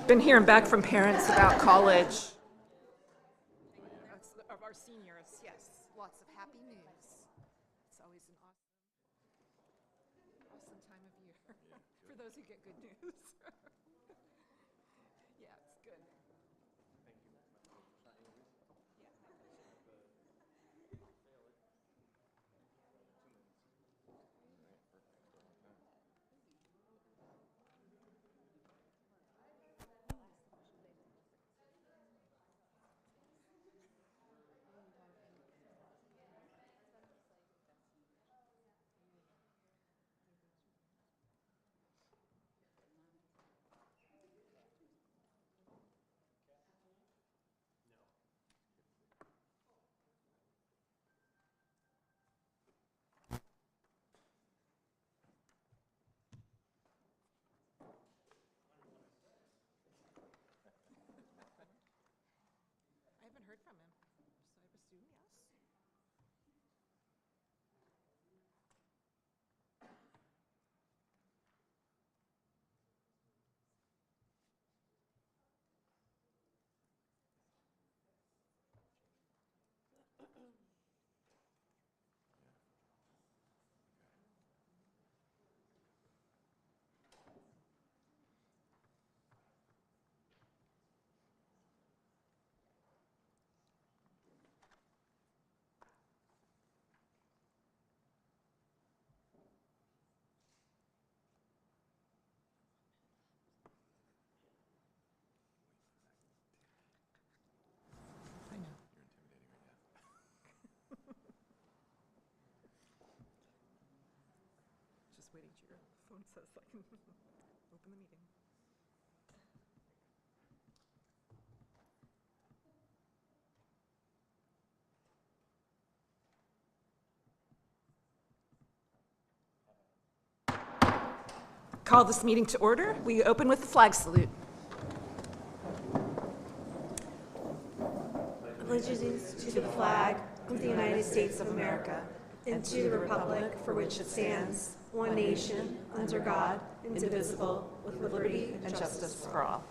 Been hearing back from parents about college. Of our seniors, yes. Lots of happy news. It's always an awesome time of year for those who get good news. Yeah, it's good. I haven't heard from him, so I assume yes. I know. Just waiting till your phone says I can open the meeting. Call this meeting to order. We open with the flag salute. Allegiance to the flag of the United States of America and to the republic for which it stands, one nation, under God, indivisible, with liberty and justice for all.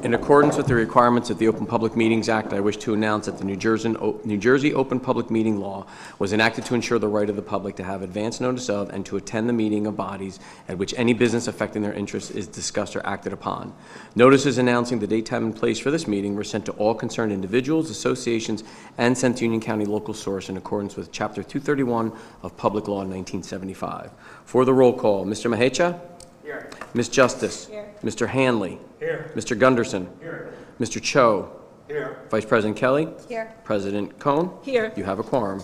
In accordance with the requirements of the Open Public Meetings Act, I wish to announce that the New Jersey Open Public Meeting Law was enacted to ensure the right of the public to have advance notice of and to attend the meeting of bodies at which any business affecting their interests is discussed or acted upon. Notices announcing the date, time, and place for this meeting were sent to all concerned individuals, associations, and sent to Union County Local Source in accordance with Chapter 231 of Public Law 1975. For the roll call, Mr. Mahecha? Here. Ms. Justice? Here. Mr. Hanley? Here. Mr. Gunderson? Here. Mr. Cho? Here. Vice President Kelly? Here. President Cohn? Here. You have a quorum.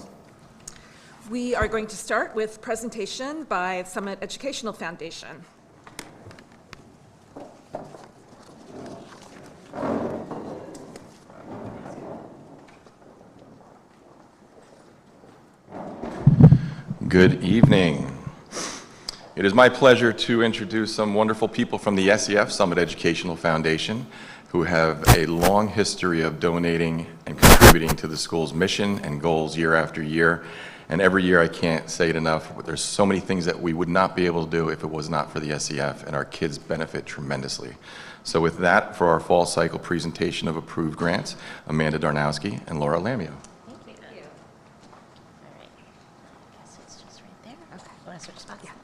We are going to start with presentation by Summit Educational Foundation. Good evening. It is my pleasure to introduce some wonderful people from the SEF, Summit Educational Foundation, who have a long history of donating and contributing to the school's mission and goals year after year. And every year, I can't say it enough, but there's so many things that we would not be able to do if it was not for the SEF, and our kids benefit tremendously. So with that, for our fall cycle presentation of approved grants, Amanda Darnowski and Laura Lamio. Thank you. All right. I guess it's just right there. Okay. Want to switch spots? Yeah. And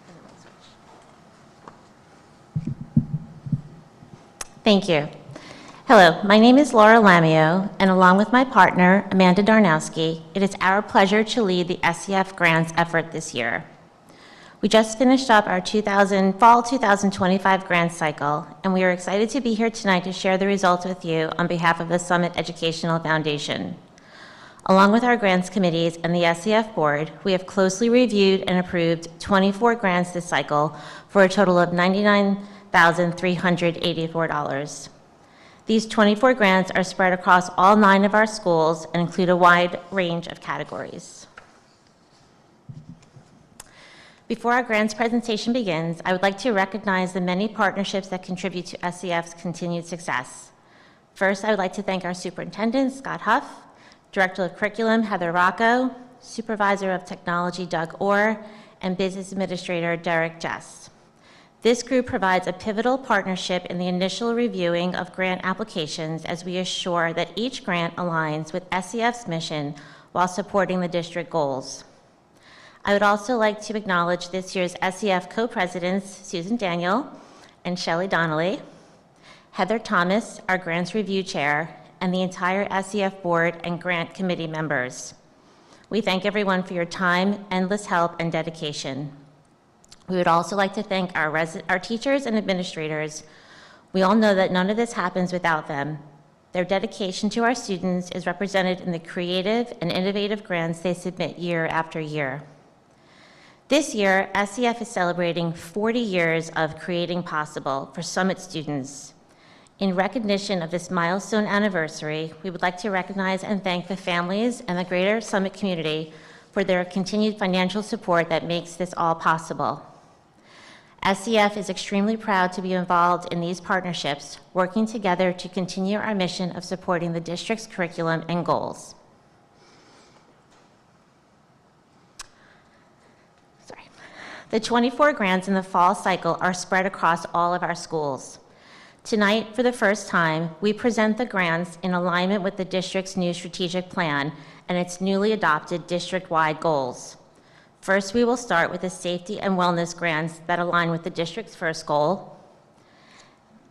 then we'll switch. Thank you. Hello, my name is Laura Lamio, and along with my partner, Amanda Darnowski, it is our pleasure to lead the SEF grants effort this year. We just finished up our fall 2025 grant cycle, and we are excited to be here tonight to share the results with you on behalf of the Summit Educational Foundation. Along with our grants committees and the SEF board, we have closely reviewed and approved 24 grants this cycle for a total of $99,384. These 24 grants are spread across all 9 of our schools and include a wide range of categories. Before our grants presentation begins, I would like to recognize the many partnerships that contribute to SEF's continued success. First, I would like to thank our superintendent, Scott Huff, Director of Curriculum, Heather Rocco, Supervisor of Technology, Doug Orr, and Business Administrator, Derek Jess. This group provides a pivotal partnership in the initial reviewing of grant applications as we assure that each grant aligns with SEF's mission while supporting the district goals. I would also like to acknowledge this year's SEF co-presidents, Susan Daniel and Shelley Donnelly, Heather Thomas, our Grants Review Chair, and the entire SEF Board and Grant Committee members. We thank everyone for your time, endless help, and dedication. We would also like to thank our teachers and administrators. We all know that none of this happens without them. Their dedication to our students is represented in the creative and innovative grants they submit year after year. This year, SEF is celebrating 40 years of creating possible for Summit students. In recognition of this milestone anniversary, we would like to recognize and thank the families and the greater Summit community for their continued financial support that makes this all possible. SEF is extremely proud to be involved in these partnerships, working together to continue our mission of supporting the district's curriculum and goals. The 24 grants in the fall cycle are spread across all of our schools. Tonight, for the first time, we present the grants in alignment with the district's new strategic plan and its newly adopted district-wide goals. First, we will start with the safety and wellness grants that align with the district's first goal.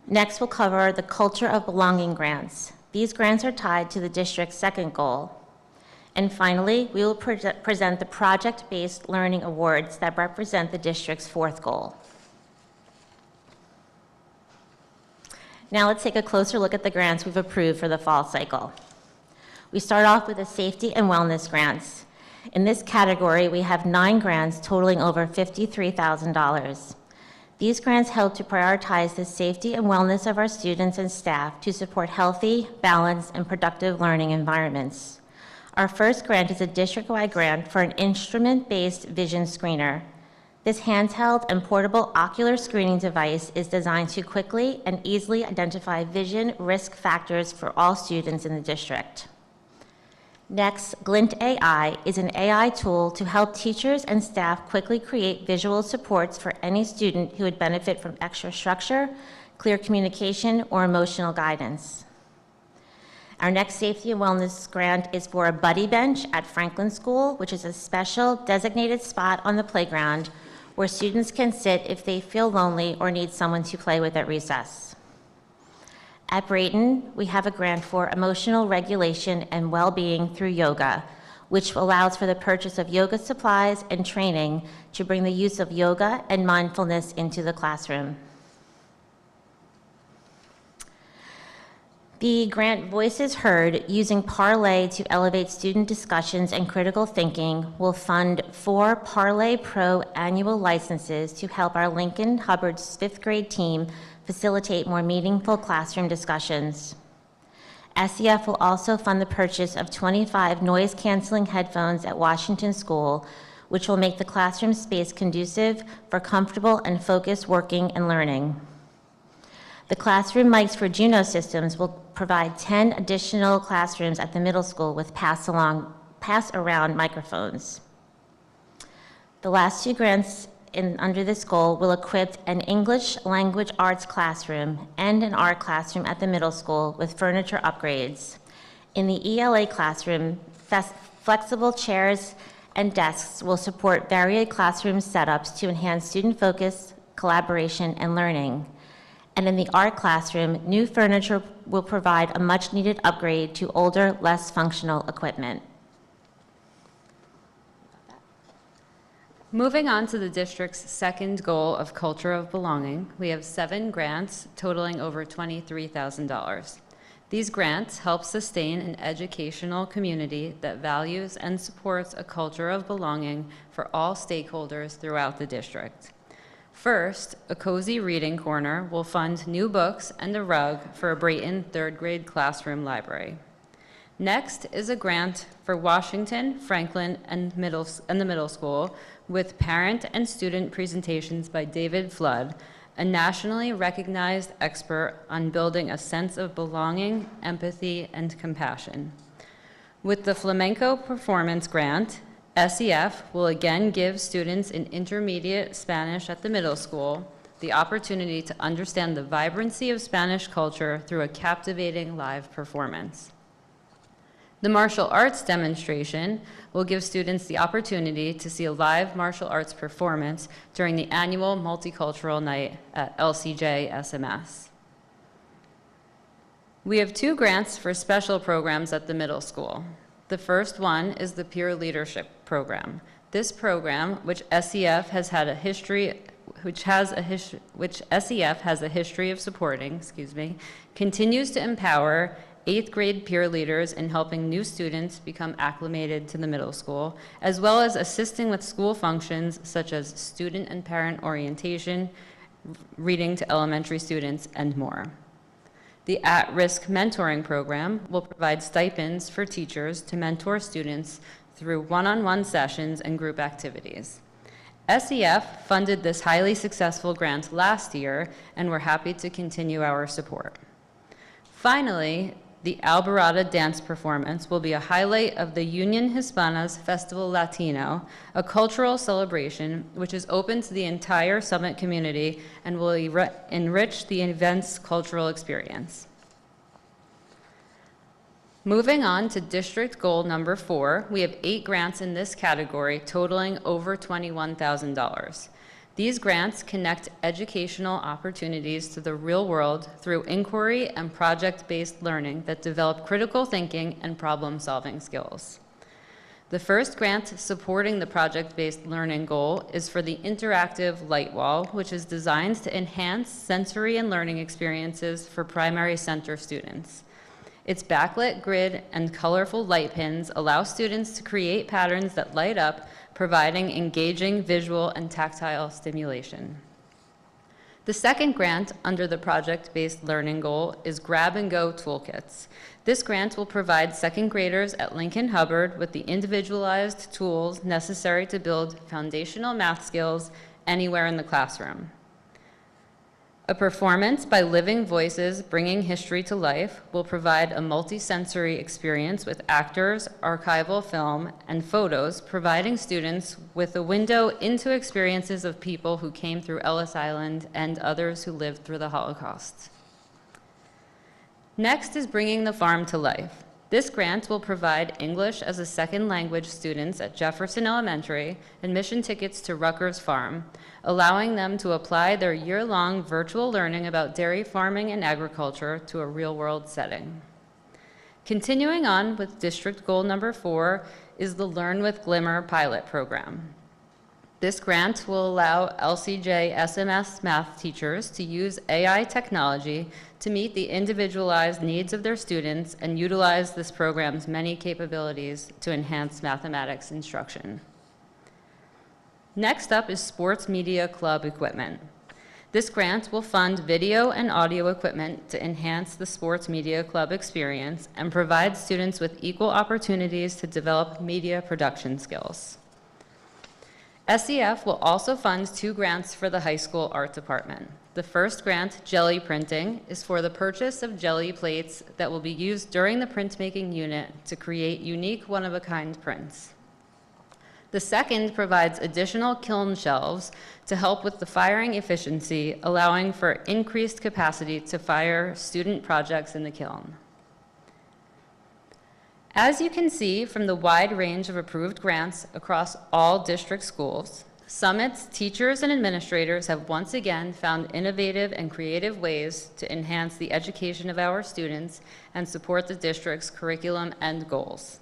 Next, we'll cover the culture of belonging grants. These grants are tied to the district's second goal. And finally, we will present the project-based learning awards that represent the district's fourth goal. Now let's take a closer look at the grants we've approved for the fall cycle. We start off with the safety and wellness grants. In this category, we have 9 grants totaling over $53,000. These grants help to prioritize the safety and wellness of our students and staff to support healthy, balanced, and productive learning environments. Our first grant is a district-wide grant for an instrument-based vision screener. This handheld and portable ocular screening device is designed to quickly and easily identify vision risk factors for all students in the district. Next, Glint AI is an AI tool to help teachers and staff quickly create visual supports for any student who would benefit from extra structure, clear communication, or emotional guidance. Our next safety and wellness grant is for a buddy bench at Franklin School, which is a special designated spot on the playground where students can sit if they feel lonely or need someone to play with at recess. At Brayton, we have a grant for emotional regulation and well-being through yoga, which allows for the purchase of yoga supplies and training to bring the use of yoga and mindfulness into the classroom. The grant Voices Heard, using Parlay to elevate student discussions and critical thinking, will fund 4 Parlay Pro annual licenses to help our Lincoln Hubbard's 5th grade team facilitate more meaningful classroom discussions. SEF will also fund the purchase of 25 noise-canceling headphones at Washington School, which will make the classroom space conducive for comfortable and focused working and learning. The classroom mics for Juno Systems will provide 10 additional classrooms at the middle school with pass-around microphones. The last 2 grants under this goal will equip an English language arts classroom and an art classroom at the middle school with furniture upgrades. In the ELA classroom, flexible chairs and desks will support varied classroom setups to enhance student focus, collaboration, and learning. And in the art classroom, new furniture will provide a much-needed upgrade to older, less functional equipment. Moving on to the district's second goal of culture of belonging, we have 7 grants totaling over $23,000. These grants help sustain an educational community that values and supports a culture of belonging for all stakeholders throughout the district. First, a cozy reading corner will fund new books and a rug for a Brayton 3rd grade classroom library. Next is a grant for Washington, Franklin, and the middle school with parent and student presentations by David Flood, a nationally recognized expert on building a sense of belonging, empathy, and compassion. With the Flamenco Performance Grant, SEF will again give students in intermediate Spanish at the middle school the opportunity to understand the vibrancy of Spanish culture through a captivating live performance. The martial arts demonstration will give students the opportunity to see a live martial arts performance during the annual Multicultural Night at LCJ SMS. We have 2 grants for special programs at the middle school. The first one is the Peer Leadership Program. This program, which SEF has a history of supporting, continues to empower 8th grade peer leaders in helping new students become acclimated to the middle school, as well as assisting with school functions such as student and parent orientation, reading to elementary students, and more. The At-Risk Mentoring Program will provide stipends for teachers to mentor students through one-on-one sessions and group activities. SEF funded this highly successful grant last year, and we're happy to continue our support. Finally, the Alborada dance performance will be a highlight of the Union Hispana's Festival Latino, a cultural celebration which is open to the entire Summit community and will enrich the event's cultural experience. Moving on to district goal number 4, we have 8 grants in this category totaling over $21,000. These grants connect educational opportunities to the real world through inquiry and project-based learning that develop critical thinking and problem-solving skills. The first grant supporting the project-based learning goal is for the interactive light wall, which is designed to enhance sensory and learning experiences for primary center students. Its backlit grid and colorful light pins allow students to create patterns that light up, providing engaging visual and tactile stimulation. The second grant under the project-based learning goal is Grab and Go Toolkits. This grant will provide second graders at Lincoln Hubbard with the individualized tools necessary to build foundational math skills anywhere in the classroom. A performance by living voices bringing history to life will provide a multisensory experience with actors, archival film, and photos, providing students with a window into experiences of people who came through Ellis Island and others who lived through the Holocaust. Next is Bringing the Farm to Life. This grant will provide English as a second language students at Jefferson Elementary admission tickets to Rutgers Farm, allowing them to apply their year-long virtual learning about dairy farming and agriculture to a real-world setting. Continuing on with district goal number 4 is the Learn with Glimmer pilot program. This grant will allow LCJ SMS math teachers to use AI technology to meet the individualized needs of their students and utilize this program's many capabilities to enhance mathematics instruction. Next up is Sports Media Club equipment. This grant will fund video and audio equipment to enhance the Sports Media Club experience and provide students with equal opportunities to develop media production skills. SEF will also fund 2 grants for the high school art department. The first grant, Jelly Printing, is for the purchase of jelly plates that will be used during the printmaking unit to create unique one-of-a-kind prints. The second provides additional kiln shelves to help with the firing efficiency, allowing for increased capacity to fire student projects in the kiln. As you can see from the wide range of approved grants across all district schools, Summit's teachers and administrators have once again found innovative and creative ways to enhance the education of our students and support the district's curriculum and goals.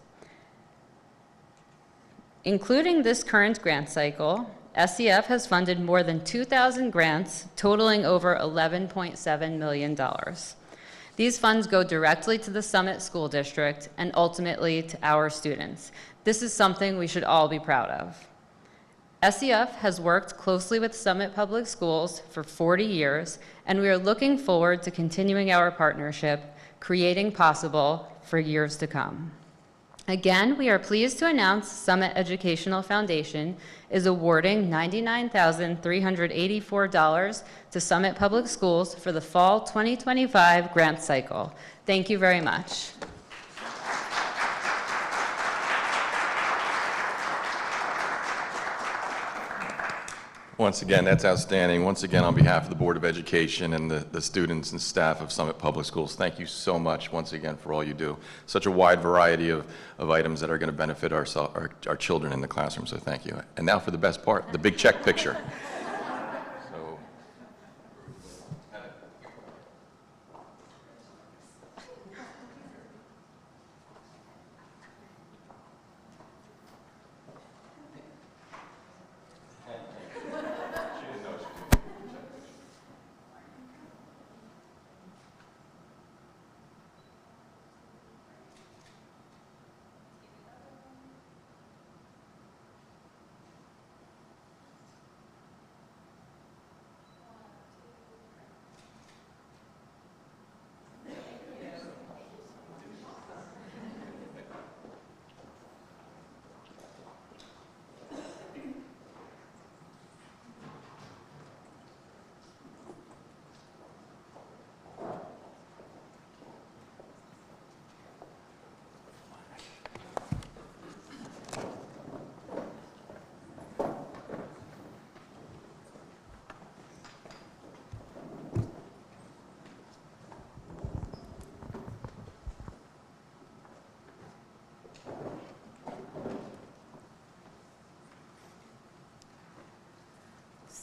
Including this current grant cycle, SEF has funded more than 2,000 grants totaling over $11.7 million. These funds go directly to the Summit School District and ultimately to our students. This is something we should all be proud of. SEF has worked closely with Summit Public Schools for 40 years, and we are looking forward to continuing our partnership, creating possible for years to come. Again, we are pleased to announce Summit Educational Foundation is awarding $99,384 to Summit Public Schools for the fall 2025 grant cycle. Thank you very much. Once again, that's outstanding. Once again, on behalf of the Board of Education and the students and staff of Summit Public Schools, thank you so much once again for all you do. Such a wide variety of items that are going to benefit our children in the classroom, so thank you. And now for the best part, the big check picture. So,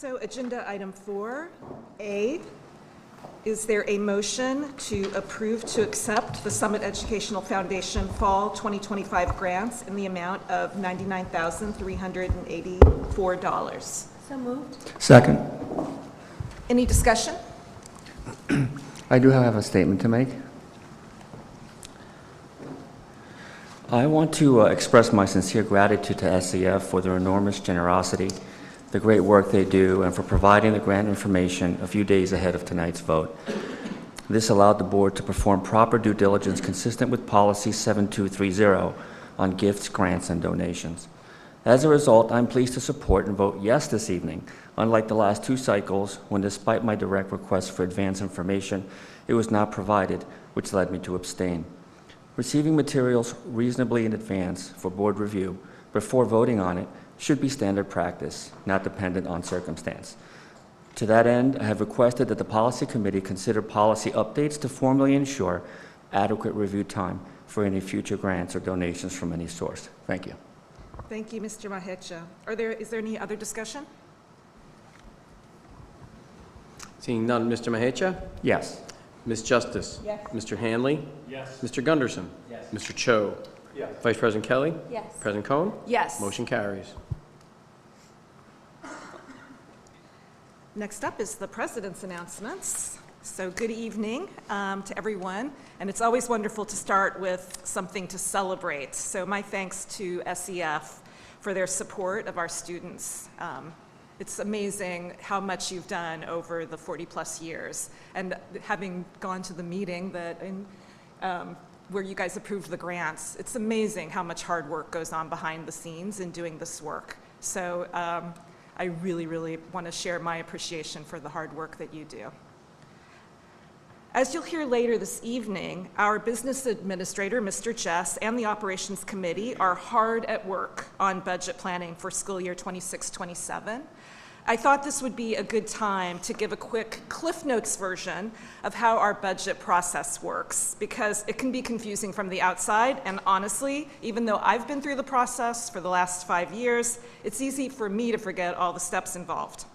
So agenda item 4A, is there a motion to approve to accept the Summit Educational Foundation Fall 2025 grants in the amount of $99,384? So moved. Second. Any discussion? I do have a statement to make. I want to express my sincere gratitude to SEF for their enormous generosity, the great work they do, and for providing the grant information a few days ahead of tonight's vote. This allowed the board to perform proper due diligence consistent with Policy 7230 on gifts, grants, and donations. As a result, I'm pleased to support and vote yes this evening, unlike the last two cycles when, despite my direct request for advance information, it was not provided, which led me to abstain. Receiving materials reasonably in advance for board review before voting on it should be standard practice, not dependent on circumstance. To that end, I have requested that the Policy Committee consider policy updates to formally ensure adequate review time for any future grants or donations from any source. Thank you. Thank you, Mr. Mahecha. Is there any other discussion? Seeing none, Mr. Mahecha? Yes. Ms. Justice? Yes. Mr. Hanley? Yes. Mr. Gunderson? Yes. Mr. Cho? Yes. Vice President Kelly? Yes. President Cohen? Yes. Motion carries. Next up is the President's announcements. So good evening to everyone, and it's always wonderful to start with something to celebrate. So my thanks to SEF for their support of our students. It's amazing how much you've done over the 40-plus years. And having gone to the meeting where you guys approved the grants, it's amazing how much hard work goes on behind the scenes in doing this work. So I really, really want to share my appreciation for the hard work that you do. As you'll hear later this evening, our business administrator, Mr. Jess, and the operations committee are hard at work on budget planning for school year 26-27. I thought this would be a good time to give a quick Cliff Notes version of how our budget process works, because it can be confusing from the outside, and honestly, even though I've been through the process for the last 5 years, it's easy for me to forget all the steps involved.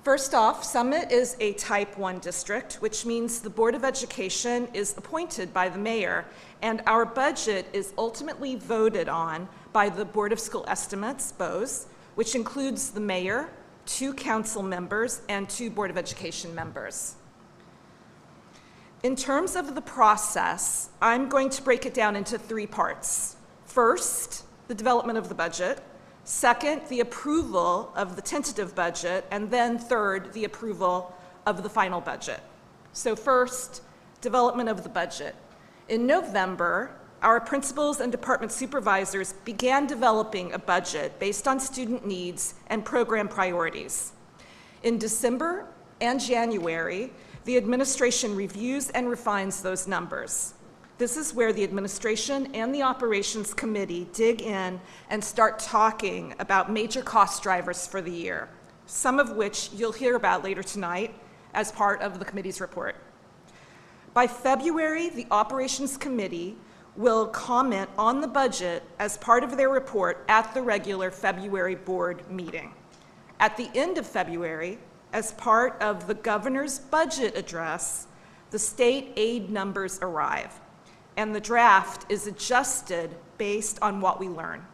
First off, Summit is a Type 1 district, which means the Board of Education is appointed by the mayor, and our budget is ultimately voted on by the Board of School Estimates, BOEs, which includes the mayor, 2 council members, and 2 Board of Education members. In terms of the process, I'm going to break it down into 3 parts. First, the development of the budget. Second, the approval of the tentative budget, and then third, the approval of the final budget. So first, development of the budget. In November, our principals and department supervisors began developing a budget based on student needs and program priorities. In December and January, the administration reviews and refines those numbers. This is where the administration and the operations committee dig in and start talking about major cost drivers for the year. some of which you'll hear about later tonight as part of the committee's report. By February, the Operations Committee will comment on the budget as part of their report at the regular February board meeting. At the end of February, as part of the governor's budget address, the state aid numbers arrive, and the draft is adjusted based on what we learn.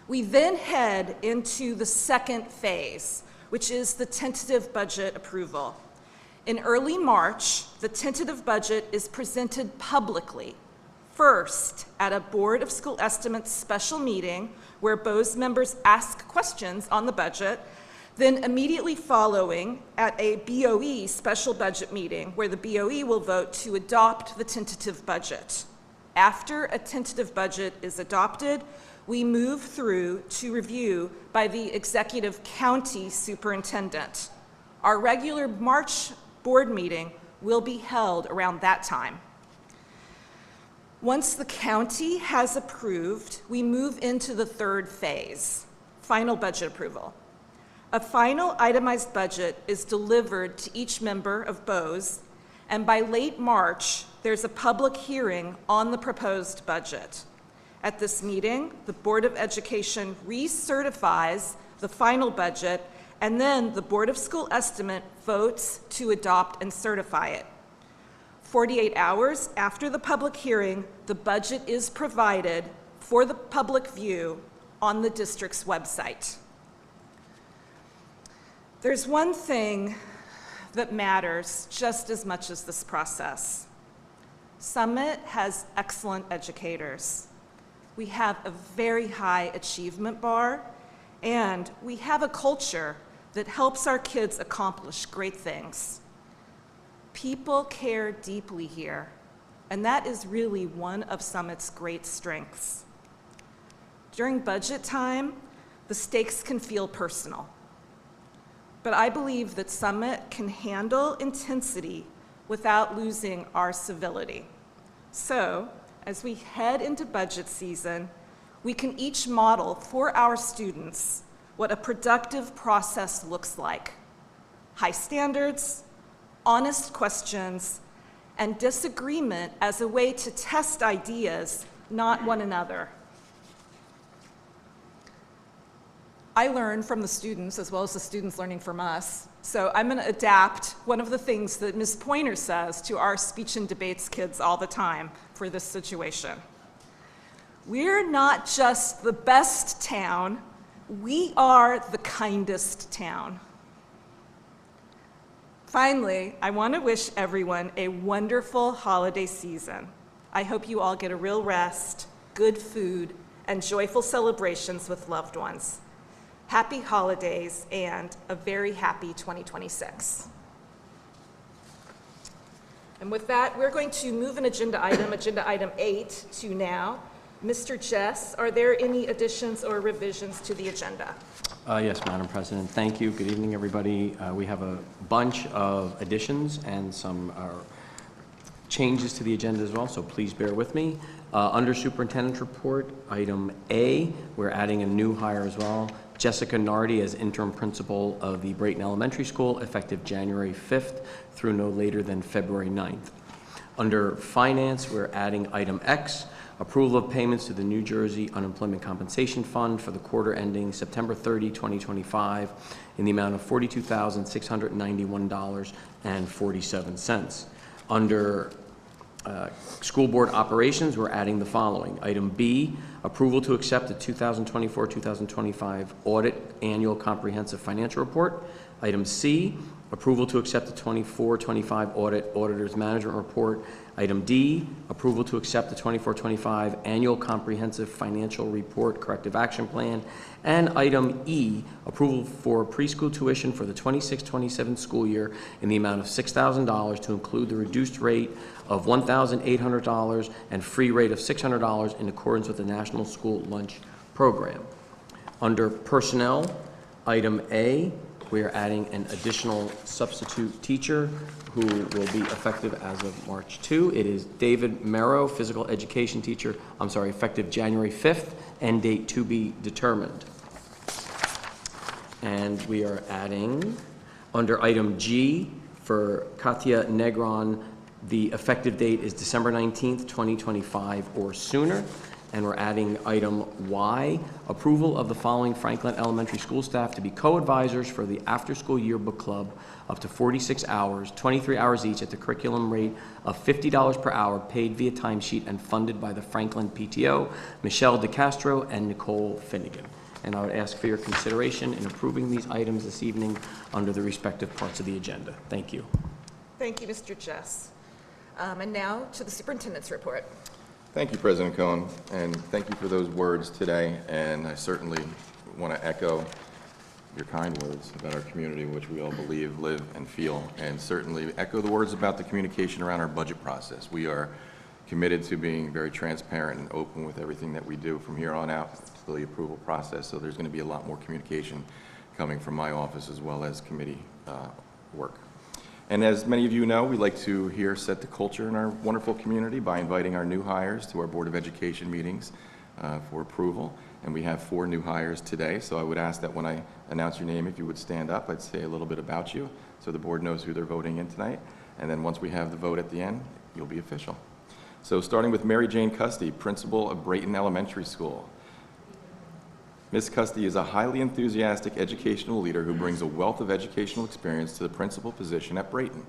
We then head into the second phase, which is the tentative budget approval. In early March, the tentative budget is presented publicly, first at a Board of School Estimates special meeting where BOE's members ask questions on the budget, then immediately following at a BOE special budget meeting where the BOE will vote to adopt the tentative budget. After a tentative budget is adopted, we move through to review by the executive county superintendent. Our regular March board meeting will be held around that time. Once the county has approved, we move into the third phase, final budget approval. A final itemized budget is delivered to each member of BOE's, and by late March, there's a public hearing on the proposed budget. At this meeting, the Board of Education recertifies the final budget, and then the Board of School Estimate votes to adopt and certify it. 48 hours after the public hearing, the budget is provided for the public view on the district's website. There's one thing that matters just as much as this process. Summit has excellent educators. We have a very high achievement bar, and we have a culture that helps our kids accomplish great things. People care deeply here, and that is really one of Summit's great strengths. During budget time, the stakes can feel personal, but I believe that Summit can handle intensity without losing our civility. So, as we head into budget season, we can each model for our students what a productive process looks like. High standards, honest questions, and disagreement as a way to test ideas, not one another. I learn from the students as well as the students learning from us. So I'm going to adapt one of the things that Ms. Pointer says to our speech and debates kids all the time for this situation. We're not just the best town, we are the kindest town. Finally, I want to wish everyone a wonderful holiday season. I hope you all get a real rest, good food, and joyful celebrations with loved ones. Happy holidays and a very happy 2026. And with that, we're going to move an agenda item 8 to now. Mr. Jess, are there any additions or revisions to the agenda? Yes, Madam President. Thank you. Good evening, everybody. We have a bunch of additions and some changes to the agenda as well, so please bear with me. Under Superintendent's Report, item A, we're adding a new hire as well. Jessica Nardi as interim principal of the Brayton Elementary School, effective January 5th through no later than February 9th. Under Finance, we're adding item X, approval of payments to the New Jersey Unemployment Compensation Fund for the quarter ending September 30, 2025, in the amount of $42,691.47. Under School Board Operations, we're adding the following. Item B, approval to accept the 2024-2025 Audit Annual Comprehensive Financial Report. Item C, approval to accept the 24-25 Auditor's Management Report. Item D, approval to accept the 24-25 Annual Comprehensive Financial Report Corrective Action Plan. And item E, approval for preschool tuition for the 26-27 school year in the amount of $6,000 to include the reduced rate of $1,800 and free rate of $600 in accordance with the National School Lunch Program. Under Personnel, item A, we are adding an additional substitute teacher who will be effective as of March 2. It is David Merrow, physical education teacher, effective January 5th, end date to be determined. And we are adding, under item G, for Katia Negron, the effective date is December 19th, 2025 or sooner. And we're adding item Y, approval of the following Franklin Elementary School staff to be co-advisors for the after-school yearbook club up to 46 hours, 23 hours each at the curriculum rate of $50 per hour, paid via timesheet and funded by the Franklin PTO, Michelle DeCastro and Nicole Finnegan. And I would ask for your consideration in approving these items this evening under the respective parts of the agenda. Thank you. Thank you, Mr. Jess. And now to the superintendent's report. Thank you, President Cohen, and thank you for those words today. And I certainly want to echo your kind words about our community, which we all believe, live, and feel, and certainly echo the words about the communication around our budget process. We are committed to being very transparent and open with everything that we do from here on out to the approval process, so there's going to be a lot more communication coming from my office as well as committee work. And as many of you know, we like to here set the culture in our wonderful community by inviting our new hires to our Board of Education meetings for approval. And we have 4 new hires today, so I would ask that when I announce your name, if you would stand up, I'd say a little bit about you so the board knows who they're voting in tonight. And then once we have the vote at the end, you'll be official. So starting with Mary Jane Custy, principal of Brayton Elementary School. Ms. Custy is a highly enthusiastic educational leader who brings a wealth of educational experience to the principal position at Brayton.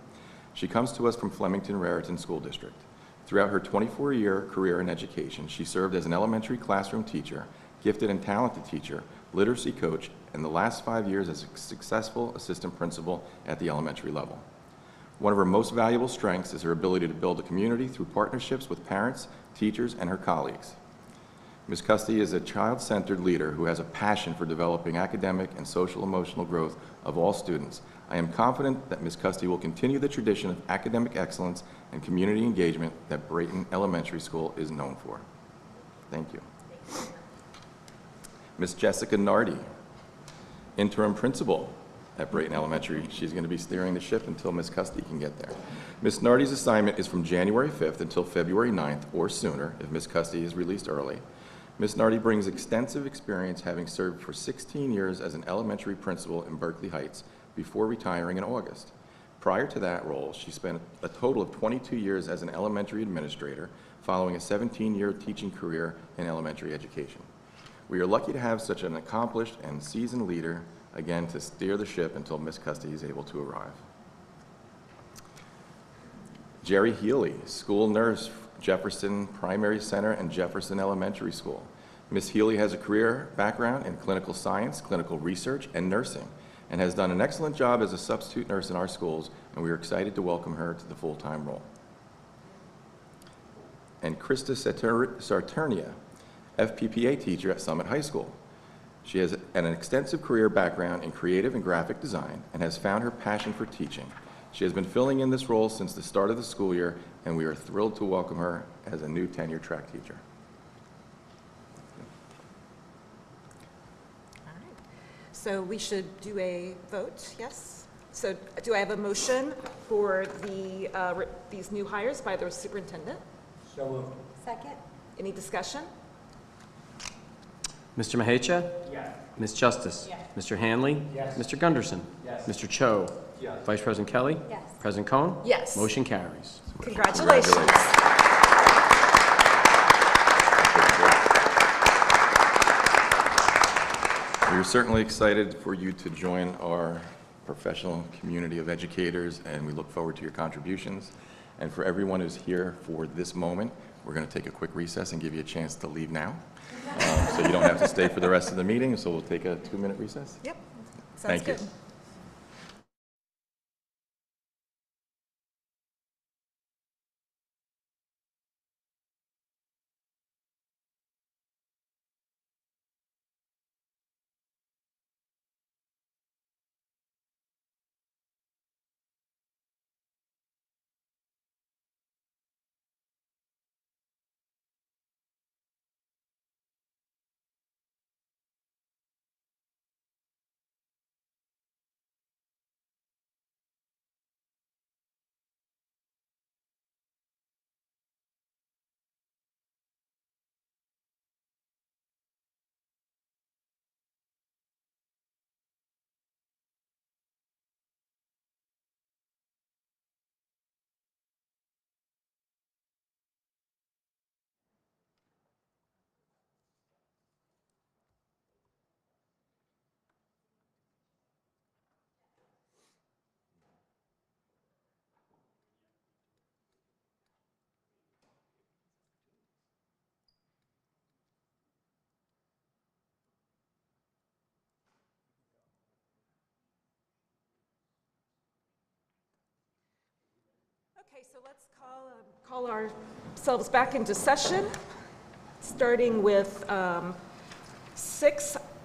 She comes to us from Flemington-Raritan School District. Throughout her 24-year career in education, she served as an elementary classroom teacher, gifted and talented teacher, literacy coach, and the last 5 years as a successful assistant principal at the elementary level. One of her most valuable strengths is her ability to build a community through partnerships with parents, teachers, and her colleagues. Ms. Custy is a child-centered leader who has a passion for developing academic and social-emotional growth of all students. I am confident that Ms. Custy will continue the tradition of academic excellence and community engagement that Brayton Elementary School is known for. Thank you. Ms. Jessica Nardi, interim principal at Brayton Elementary. She's going to be steering the ship until Ms. Custy can get there. Ms. Nardi's assignment is from January 5th until February 9th or sooner if Ms. Custy is released early. Ms. Nardi brings extensive experience, having served for 16 years as an elementary principal in Berkeley Heights before retiring in August. Prior to that role, she spent a total of 22 years as an elementary administrator, following a 17-year teaching career in elementary education. We are lucky to have such an accomplished and seasoned leader, again, to steer the ship until Ms. Custy is able to arrive. Jerry Healy, school nurse, Jefferson Primary Center and Jefferson Elementary School. Ms. Healy has a career background in clinical science, clinical research, and nursing, and has done an excellent job as a substitute nurse in our schools, and we are excited to welcome her to the full-time role. And Krista Sarternia, FPPA teacher at Summit High School. She has an extensive career background in creative and graphic design and has found her passion for teaching. She has been filling in this role since the start of the school year, and we are thrilled to welcome her as a new tenure-track teacher. All right. So we should do a vote, yes? So do I have a motion for these new hires by the superintendent? So moved. Second? Any discussion? Mr. Mahecha? Yes. Ms. Justice? Yes. Mr. Hanley? Yes. Mr. Gunderson? Yes. Mr. Cho? Yes. Vice President Kelly? Yes. President Cohen? Yes. Motion carries. Congratulations. We're certainly excited for you to join our professional community of educators, and we look forward to your contributions. And for everyone who's here for this moment, we're going to take a quick recess and give you a chance to leave now. So you don't have to stay for the rest of the meeting, so we'll take a 2-minute recess. Yep, sounds Thank you. good. Okay, so let's call ourselves back into session, starting with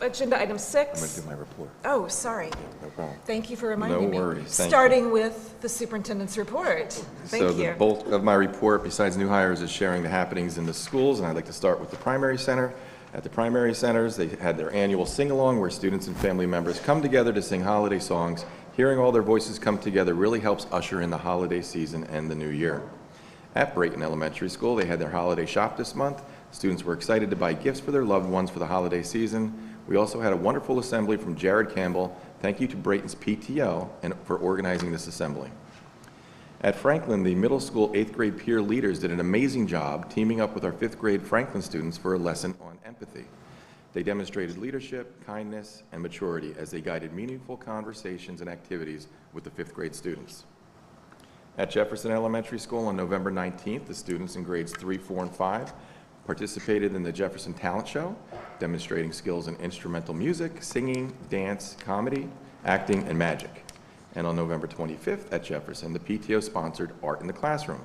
agenda item 6. I'm going to do my report. Oh, sorry. No problem. Thank you for reminding me. No worries. Thank you. Starting with the superintendent's report. Thank So you. the bulk of my report, besides new hires, is sharing the happenings in the schools, and I'd like to start with the primary center. At the primary centers, they had their annual sing-along where students and family members come together to sing holiday songs. Hearing all their voices come together really helps usher in the holiday season and the new year. At Brayton Elementary School, they had their holiday shop this month. Students were excited to buy gifts for their loved ones for the holiday season. We also had a wonderful assembly from Jared Campbell. Thank you to Brayton's PTO and for organizing this assembly. At Franklin, the middle school 8th grade peer leaders did an amazing job teaming up with our 5th grade Franklin students for a lesson on empathy. They demonstrated leadership, kindness, and maturity as they guided meaningful conversations and activities with the 5th grade students. At Jefferson Elementary School on November 19th, the students in grades 3, 4, and 5 participated in the Jefferson Talent Show, demonstrating skills in instrumental music, singing, dance, comedy, acting, and magic. And on November 25th at Jefferson, the PTO sponsored Art in the Classroom.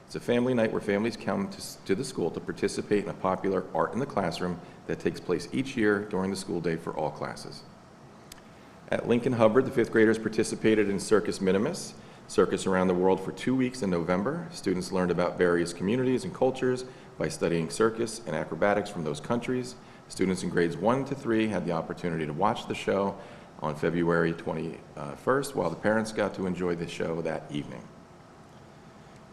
It's a family night where families come to the school to participate in a popular Art in the Classroom that takes place each year during the school day for all classes. At Lincoln Hubbard, the 5th graders participated in Circus Minimus, Circus Around the World, for 2 weeks in November. Students learned about various communities and cultures by studying circus and acrobatics from those countries. Students in grades 1 to 3 had the opportunity to watch the show on February 21st, while the parents got to enjoy the show that evening.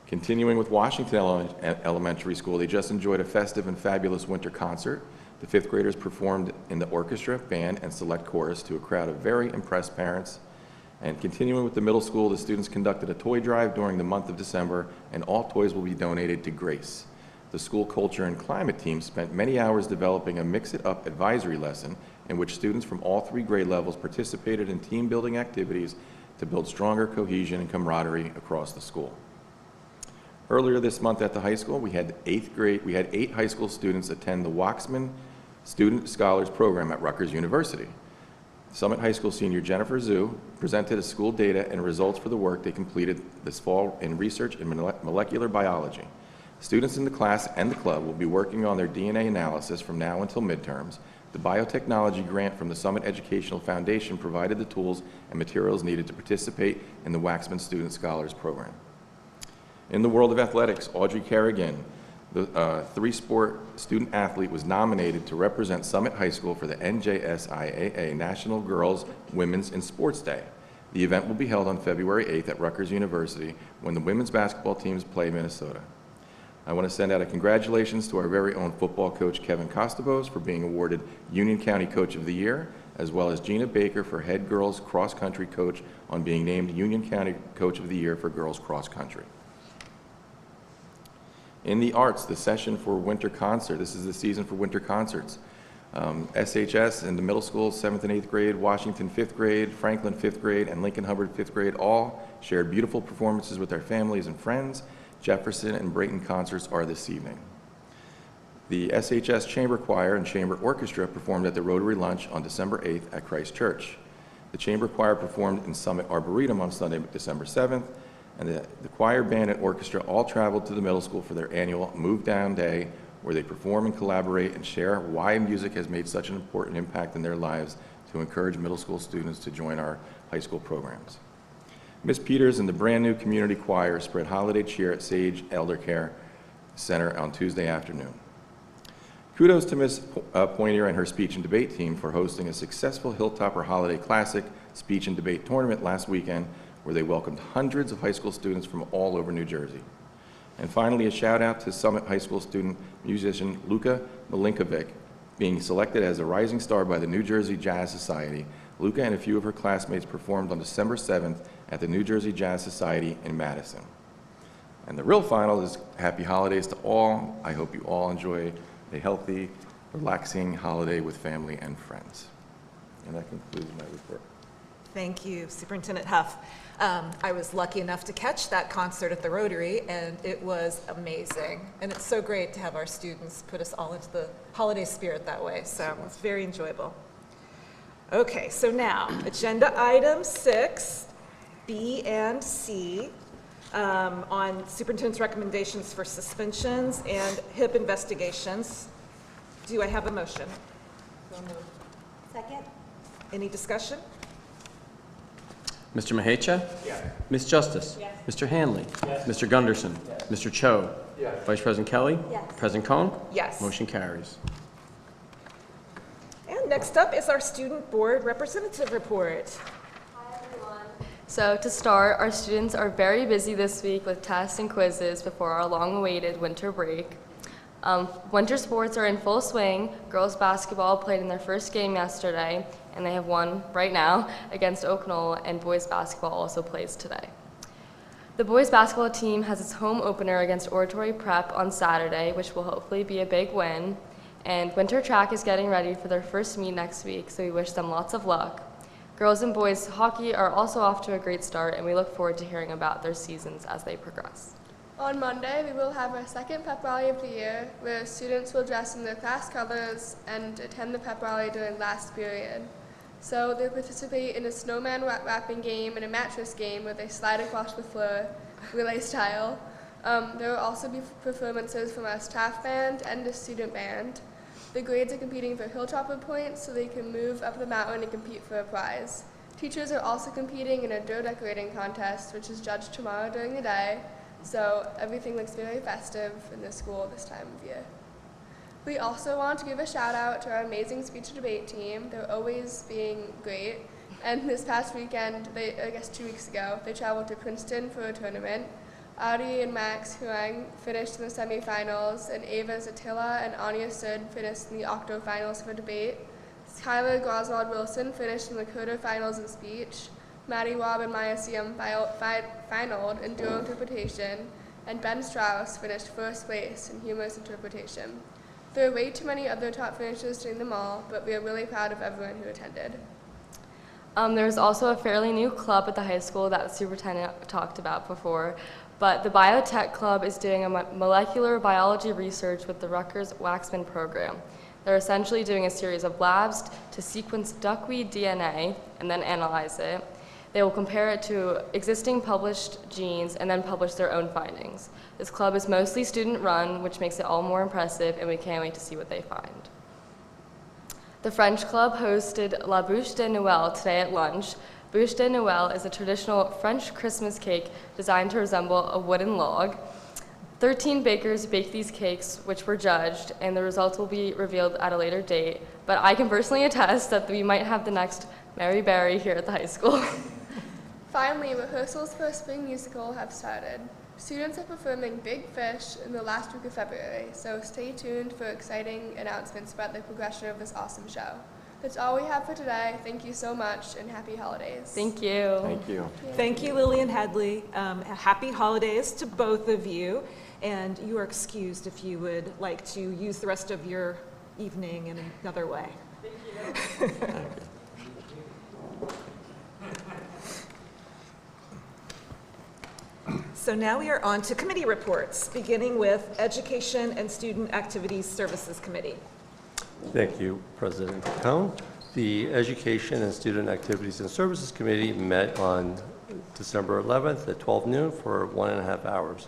Continuing with Washington Elementary School, they just enjoyed a festive and fabulous winter concert. The 5th graders performed in the orchestra, band, and select chorus to a crowd of very impressed parents. And continuing with the middle school, the students conducted a toy drive during the month of December, and all toys will be donated to Grace. The school culture and climate team spent many hours developing a mix-it-up advisory lesson in which students from all 3 grade levels participated in team-building activities to build stronger cohesion and camaraderie across the school. Earlier this month at the high school, we had 8 high school students attend the Waxman Student Scholars Program at Rutgers University. Summit High School senior Jennifer Zhu presented school data and results for the work they completed this fall in research in molecular biology. Students in the class and the club will be working on their DNA analysis from now until midterms. The biotechnology grant from the Summit Educational Foundation provided the tools and materials needed to participate in the Waxman Student Scholars Program. In the world of athletics, Audrey Kerrigan, the 3-sport student athlete, was nominated to represent Summit High School for the NJSIAA National Girls, Women's, and Sports Day. The event will be held on February 8th at Rutgers University when the women's basketball teams play Minnesota. I want to send out a congratulations to our very own football coach, Kevin Costabos, for being awarded Union County Coach of the Year, as well as Gina Baker for head girls cross country coach on being named Union County Coach of the Year for girls cross country. In the arts, the session for winter concert. This is the season for winter concerts. SHS in the middle school, 7th and 8th grade, Washington 5th grade, Franklin 5th grade, and Lincoln Hubbard 5th grade all shared beautiful performances with their families and friends. Jefferson and Brayton concerts are this evening. The SHS Chamber Choir and Chamber Orchestra performed at the Rotary Lunch on December 8th at Christ Church. The Chamber Choir performed in Summit Arboretum on Sunday, December 7th, and the choir, band, and orchestra all traveled to the middle school for their annual Move Down Day, where they perform and collaborate and share why music has made such an important impact in their lives to encourage middle school students to join our high school programs. Ms. Peters and the brand new community choir spread holiday cheer at Sage Elder Care Center on Tuesday afternoon. Kudos to Ms. Pointier and her speech and debate team for hosting a successful Hilltopper Holiday Classic speech and debate tournament last weekend, where they welcomed hundreds of high school students from all over New Jersey. And finally, a shout out to Summit High School student musician Luka Milinkovic, being selected as a rising star by the New Jersey Jazz Society. Luka and a few of her classmates performed on December 7th at the New Jersey Jazz Society in Madison. And the real final is happy holidays to all. I hope you all enjoy a healthy, relaxing holiday with family and friends. And that concludes my report. Thank you, Superintendent Huff. I was lucky enough to catch that concert at the Rotary, and it was amazing. And it's so great to have our students put us all into the holiday spirit that way, so it's very enjoyable. Okay, so now, agenda item 6, B and C. on superintendent's recommendations for suspensions and HIP investigations. Do I have a motion? Second? Any discussion? Mr. Mahecha? Yes. Ms. Justice? Yes. Mr. Hanley? Yes. Mr. Gunderson? Yes. Mr. Cho? Yes. Vice President Kelly? Yes. President Cohn? Yes. Motion carries. And next up is our student board representative report. So to start, our students are very busy this week with tests and quizzes before our long-awaited winter break. Winter sports are in full swing. Girls basketball played in their first game yesterday, and they have won right now against Oak Knoll, and boys basketball also plays today. The boys basketball team has its home opener against Oratory Prep on Saturday, which will hopefully be a big win. And winter track is getting ready for their first meet next week, so we wish them lots of luck. Girls and boys hockey are also off to a great start, and we look forward to hearing about their seasons as they progress. On Monday, we will have our second pep rally of the year, where students will dress in their class colors and attend the pep rally during last period. So they'll participate in a snowman wrapping game and a mattress game where they slide across the floor, relay style. There will also be performances from our staff band and the student band. The grades are competing for Hilltopper points so they can move up the mountain and compete for a prize. Teachers are also competing in a dough decorating contest, which is judged tomorrow during the day. So everything looks very festive in the school this time of year. We also want to give a shout out to our amazing speech and debate team. They're always being great. And this past weekend, 2 weeks ago, they traveled to Princeton for a tournament. Adi and Max Huang finished in the semifinals, and Ava Zatilla and Anya Sud finished in the octofinals for debate. Skylar Goswald-Wilson finished in the quarterfinals in speech. Maddie Wobb and Maya Siam finaled in duo interpretation, and Ben Strauss finished first place in humorous interpretation. There are way too many other top finishers during them all, but we are really proud of everyone who attended. There's also a fairly new club at the high school that the superintendent talked about before, but the Biotech Club is doing a molecular biology research with the Rutgers-Waxman program. They're essentially doing a series of labs to sequence duckweed DNA and then analyze it. They will compare it to existing published genes and then publish their own findings. This club is mostly student-run, which makes it all more impressive, and we can't wait to see what they find. The French Club hosted La Bûche de Noël today at lunch. Bûche de Noël is a traditional French Christmas cake designed to resemble a wooden log. 13 bakers baked these cakes, which were judged, and the results will be revealed at a later date. But I can personally attest that we might have the next Mary Berry here at the high school. Finally, rehearsals for a spring musical have started. Students are performing Big Fish in the last week of February, so stay tuned for exciting announcements about the progression of this awesome show. That's all we have for today. Thank you so much, and happy holidays. Thank you. Thank you. Thank you, Lillian Hadley. Happy holidays to both of you. And you are excused if you would like to use the rest of your evening in another way. Thank you. So now we are on to committee reports, beginning with Education and Student Activities Services Committee. Thank you, President Cohn. The Education and Student Activities and Services Committee met on December 11th at 12 noon for 1.5 hours.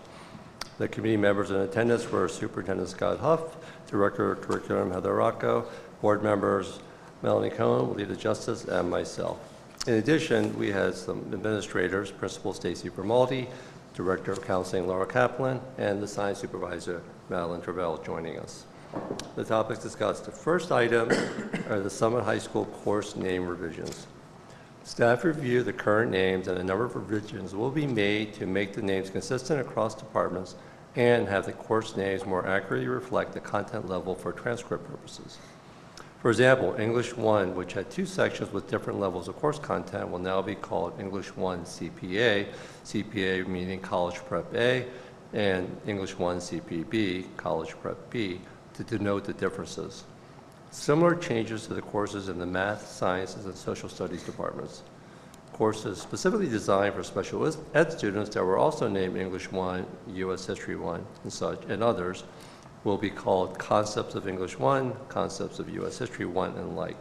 The committee members in attendance were Superintendent Scott Huff, Director of Curriculum Heather Rocco, board members Melanie Cohen, Leader Justice, and myself. In addition, we had some administrators, Principal Stacy Grimaldi, Director of Counseling Laura Kaplan, and the Science Supervisor Madeline Travell joining us. The topics discussed. The first item are the Summit High School course name revisions. Staff review the current names, and a number of revisions will be made to make the names consistent across departments and have the course names more accurately reflect the content level for transcript purposes. For example, English 1, which had 2 sections with different levels of course content, will now be called English 1 CPA, CPA meaning College Prep A, and English 1 CPB, College Prep B, to denote the differences. Similar changes to the courses in the math, sciences, and social studies departments. Courses specifically designed for special ed students that were also named English 1, U.S. History 1, and such, and others, will be called Concepts of English 1, Concepts of U.S. History 1, and like.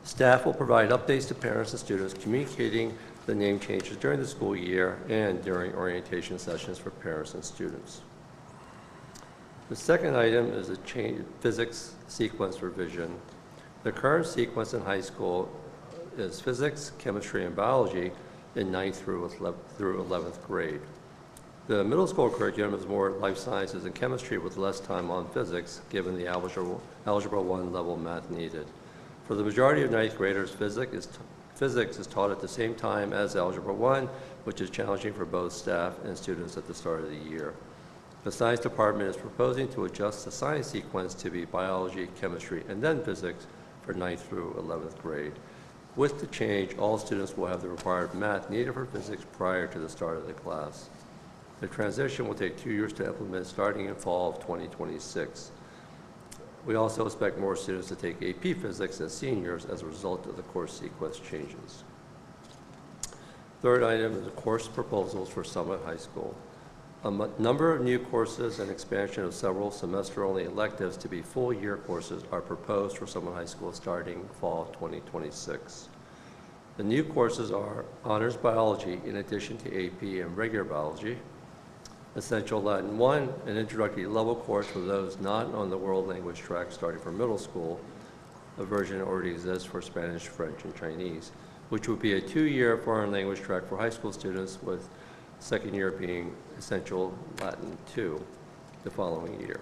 Staff will provide updates to parents and students, communicating the name changes during the school year and during orientation sessions for parents and students. The second item is a physics sequence revision. The current sequence in high school is physics, chemistry, and biology in 9th through 11th grade. The middle school curriculum is more life sciences and chemistry with less time on physics, given the Algebra 1 level math needed. For the majority of 9th graders, physics is taught at the same time as Algebra 1, which is challenging for both staff and students at the start of the year. The science department is proposing to adjust the science sequence to be biology, chemistry, and then physics for 9th through 11th grade. With the change, all students will have the required math needed for physics prior to the start of the class. The transition will take 2 years to implement starting in fall of 2026. We also expect more students to take AP Physics as seniors as a result of the course sequence changes. Third item is the course proposals for Summit High School. A number of new courses and expansion of several semester-only electives to be full-year courses are proposed for Summit High School starting fall 2026. The new courses are Honors Biology in addition to AP and regular biology, Essential Latin 1, an introductory level course for those not on the world language track starting from middle school. A version already exists for Spanish, French, and Chinese, which would be a 2-year foreign language track for high school students, with second year being Essential Latin 2 the following year.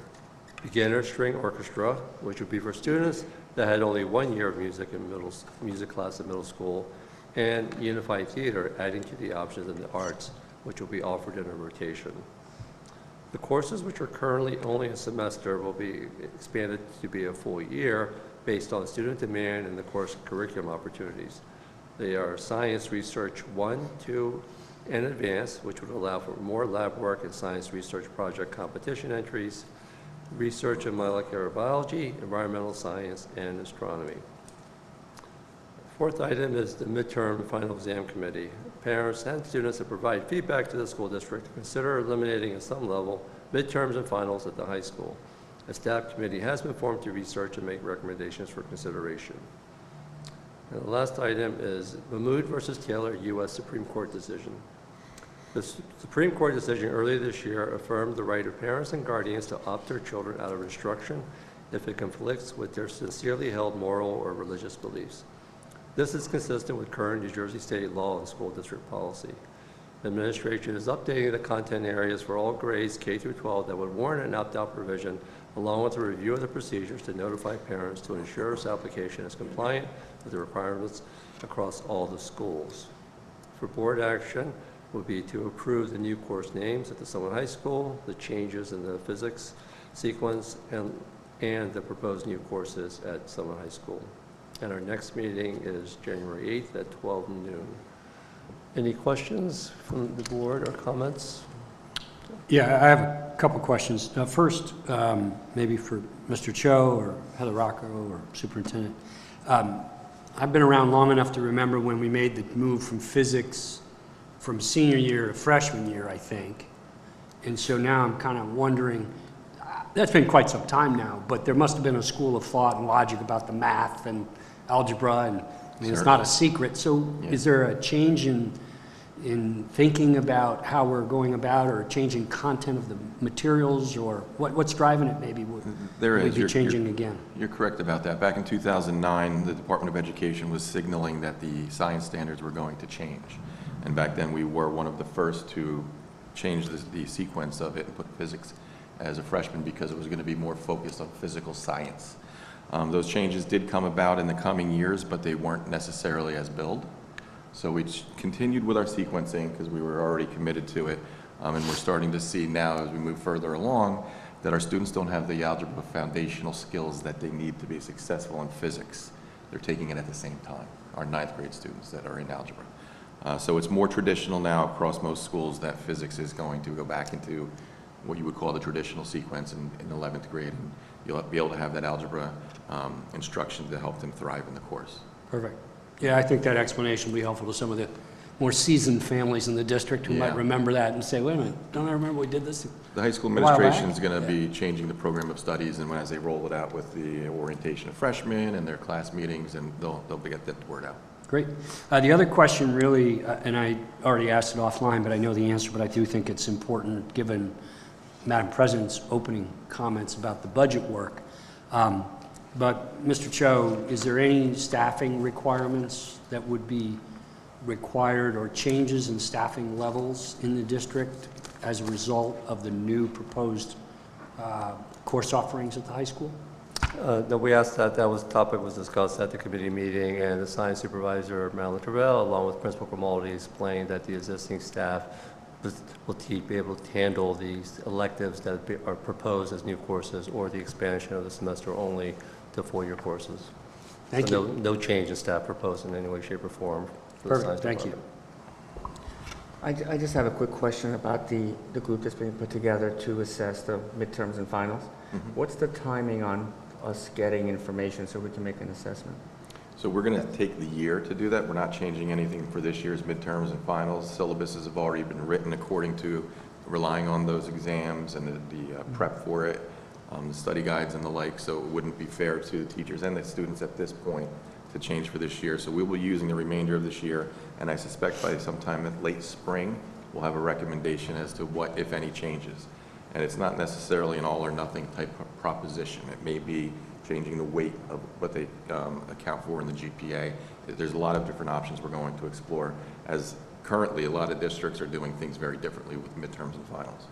Beginner String Orchestra, which would be for students that had only 1 year of music class in middle school, and Unified Theater, adding to the options in the arts, which will be offered in a rotation. The courses, which are currently only a semester, will be expanded to be a full year based on student demand and the course curriculum opportunities. They are Science Research 1, 2, and Advanced, which would allow for more lab work and science research project competition entries, Research in Molecular Biology, Environmental Science, and Astronomy. Fourth item is the midterm and final exam committee. Parents and students that provide feedback to the school district to consider eliminating at some level midterms and finals at the high school. A staff committee has been formed to research and make recommendations for consideration. And the last item is Mahmoud versus Taylor U.S. Supreme Court decision. The Supreme Court decision earlier this year affirmed the right of parents and guardians to opt their children out of instruction if it conflicts with their sincerely held moral or religious beliefs. This is consistent with current New Jersey state law and school district policy. The administration is updating the content areas for all grades K through 12 that would warrant an opt-out provision, along with a review of the procedures to notify parents to ensure this application is compliant with the requirements across all the schools. For board action would be to approve the new course names at the Summit High School, the changes in the physics sequence, and the proposed new courses at Summit High School. And our next meeting is January 8th at 12 noon. Any questions from the board or comments? Yeah, I have a couple questions. First, maybe for Mr. Cho or Heather Rocco or Superintendent. I've been around long enough to remember when we made the move from physics from senior year to freshman year, I think. And so now I'm kind of wondering, that's been quite some time now, but there must have been a school of thought and logic about the math and algebra, and I mean, it's not a secret. So is there a change in thinking about how we're going about, or changing content of the materials, or what's driving it maybe? There is. Be changing again. You're correct about that. Back in 2009, the Department of Education was signaling that the science standards were going to change. And back then, we were one of the first to change the sequence of it and put physics as a freshman because it was going to be more focused on physical science. Those changes did come about in the coming years, but they weren't necessarily as billed. So we continued with our sequencing because we were already committed to it. And we're starting to see now, as we move further along, that our students don't have the algebra foundational skills that they need to be successful in physics. They're taking it at the same time, our 9th grade students that are in algebra. So it's more traditional now across most schools that physics is going to go back into what you would call the traditional sequence in 11th grade. And you'll be able to have that algebra instruction to help them thrive in the course. Perfect. Yeah, I think that explanation will be helpful to some of the more seasoned families in the district who might remember that and say, wait a minute, don't I remember we did this? The high school administration is going to be changing the program of studies, and as they roll it out with the orientation of freshmen and their class meetings, and they'll get that word out. Great. The other question really, and I already asked it offline, but I know the answer, but I do think it's important given Madam President's opening comments about the budget work. But Mr. Cho, is there any staffing requirements that would be required or changes in staffing levels in the district as a result of the new proposed course offerings at the high school? No, we asked that. That was topic was discussed at the committee meeting, and the science supervisor, Marilyn Terrell, along with Principal Grimaldi, explained that the existing staff will be able to handle these electives that are proposed as new courses or the expansion of the semester only to 4-year courses. Thank So you. no change in staff proposed in any way, shape, or form for the science Perfect, thank you. department. I just have a quick question about the group that's being put together to assess the midterms and finals. What's the timing on us getting information so we can make an assessment? So we're going to take the year to do that. We're not changing anything for this year's midterms and finals. Syllabuses have already been written according to relying on those exams and the prep for it, the study guides and the like, so it wouldn't be fair to the teachers and the students at this point to change for this year. So we will be using the remainder of this year, and I suspect by sometime in late spring, we'll have a recommendation as to what, if any, changes. And it's not necessarily an all or nothing type of proposition. It may be changing the weight of what they account for in the GPA. There's a lot of different options we're going to explore, as currently a lot of districts are doing things very differently with midterms and finals.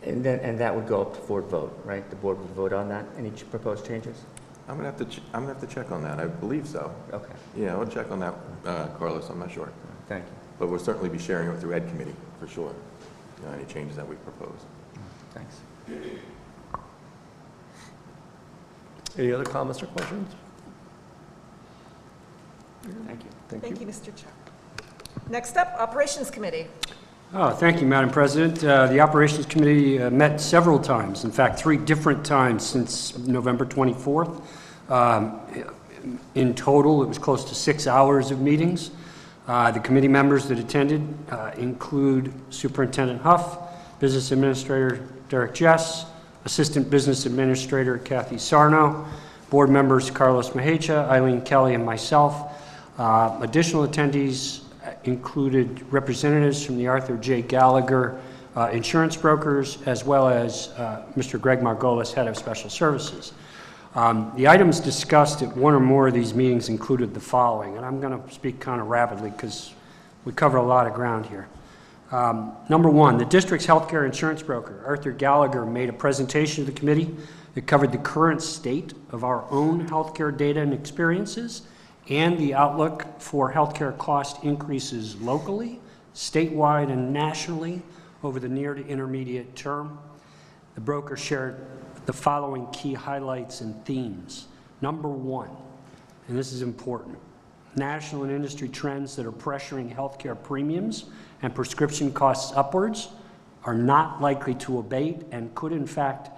And that would go up to board vote, right? The board would vote on that, any proposed changes? I'm gonna have to check on that. I believe so. Okay, Yeah, I'll check on that, Carlos. I'm not sure, thank you. but we'll certainly be sharing it through Ed Committee for sure. Any changes that we propose. Thanks. Any other comments or questions? Thank you. Thank you, Mr. Cho. Next up, Operations Committee. Oh, thank you, Madam President. The Operations Committee met several times, in fact, 3 different times since November 24th. In total, it was close to 6 hours of meetings. The committee members that attended include Superintendent Huff, Business Administrator Derek Jess, Assistant Business Administrator Kathy Sarno, board members Carlos Mahecha, Eileen Kelly, and myself. Additional attendees included representatives from the Arthur J. Gallagher insurance brokers, as well as Mr. Greg Margolis, Head of Special Services. The items discussed at one or more of these meetings included the following, and I'm going to speak kind of rapidly because we cover a lot of ground here. Number 1, the district's healthcare insurance broker, Arthur Gallagher, made a presentation to the committee that covered the current state of our own healthcare data and experiences and the outlook for healthcare cost increases locally, statewide, and nationally over the near to intermediate term. The broker shared the following key highlights and themes. Number 1, and this is important, national and industry trends that are pressuring healthcare premiums and prescription costs upwards are not likely to abate and could in fact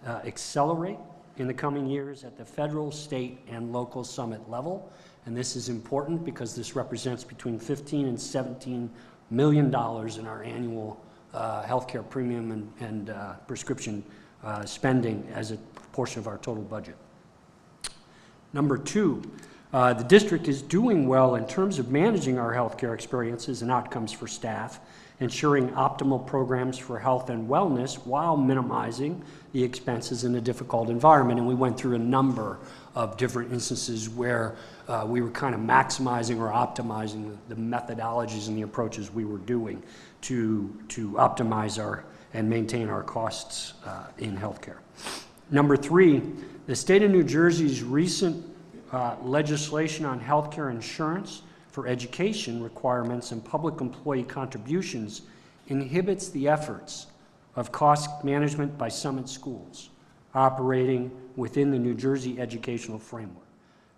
accelerate in the coming years at the federal, state, and local summit level. And this is important because this represents between $15 and $17 million in our annual healthcare premium and prescription spending as a portion of our total budget. Number 2, the district is doing well in terms of managing our healthcare experiences and outcomes for staff, ensuring optimal programs for health and wellness while minimizing the expenses in a difficult environment. And we went through a number of different instances where we were kind of maximizing or optimizing the methodologies and the approaches we were doing to optimize and maintain our costs in healthcare. Number 3, the state of New Jersey's recent legislation on healthcare insurance for education requirements and public employee contributions inhibits the efforts of cost management by Summit schools operating within the New Jersey educational framework.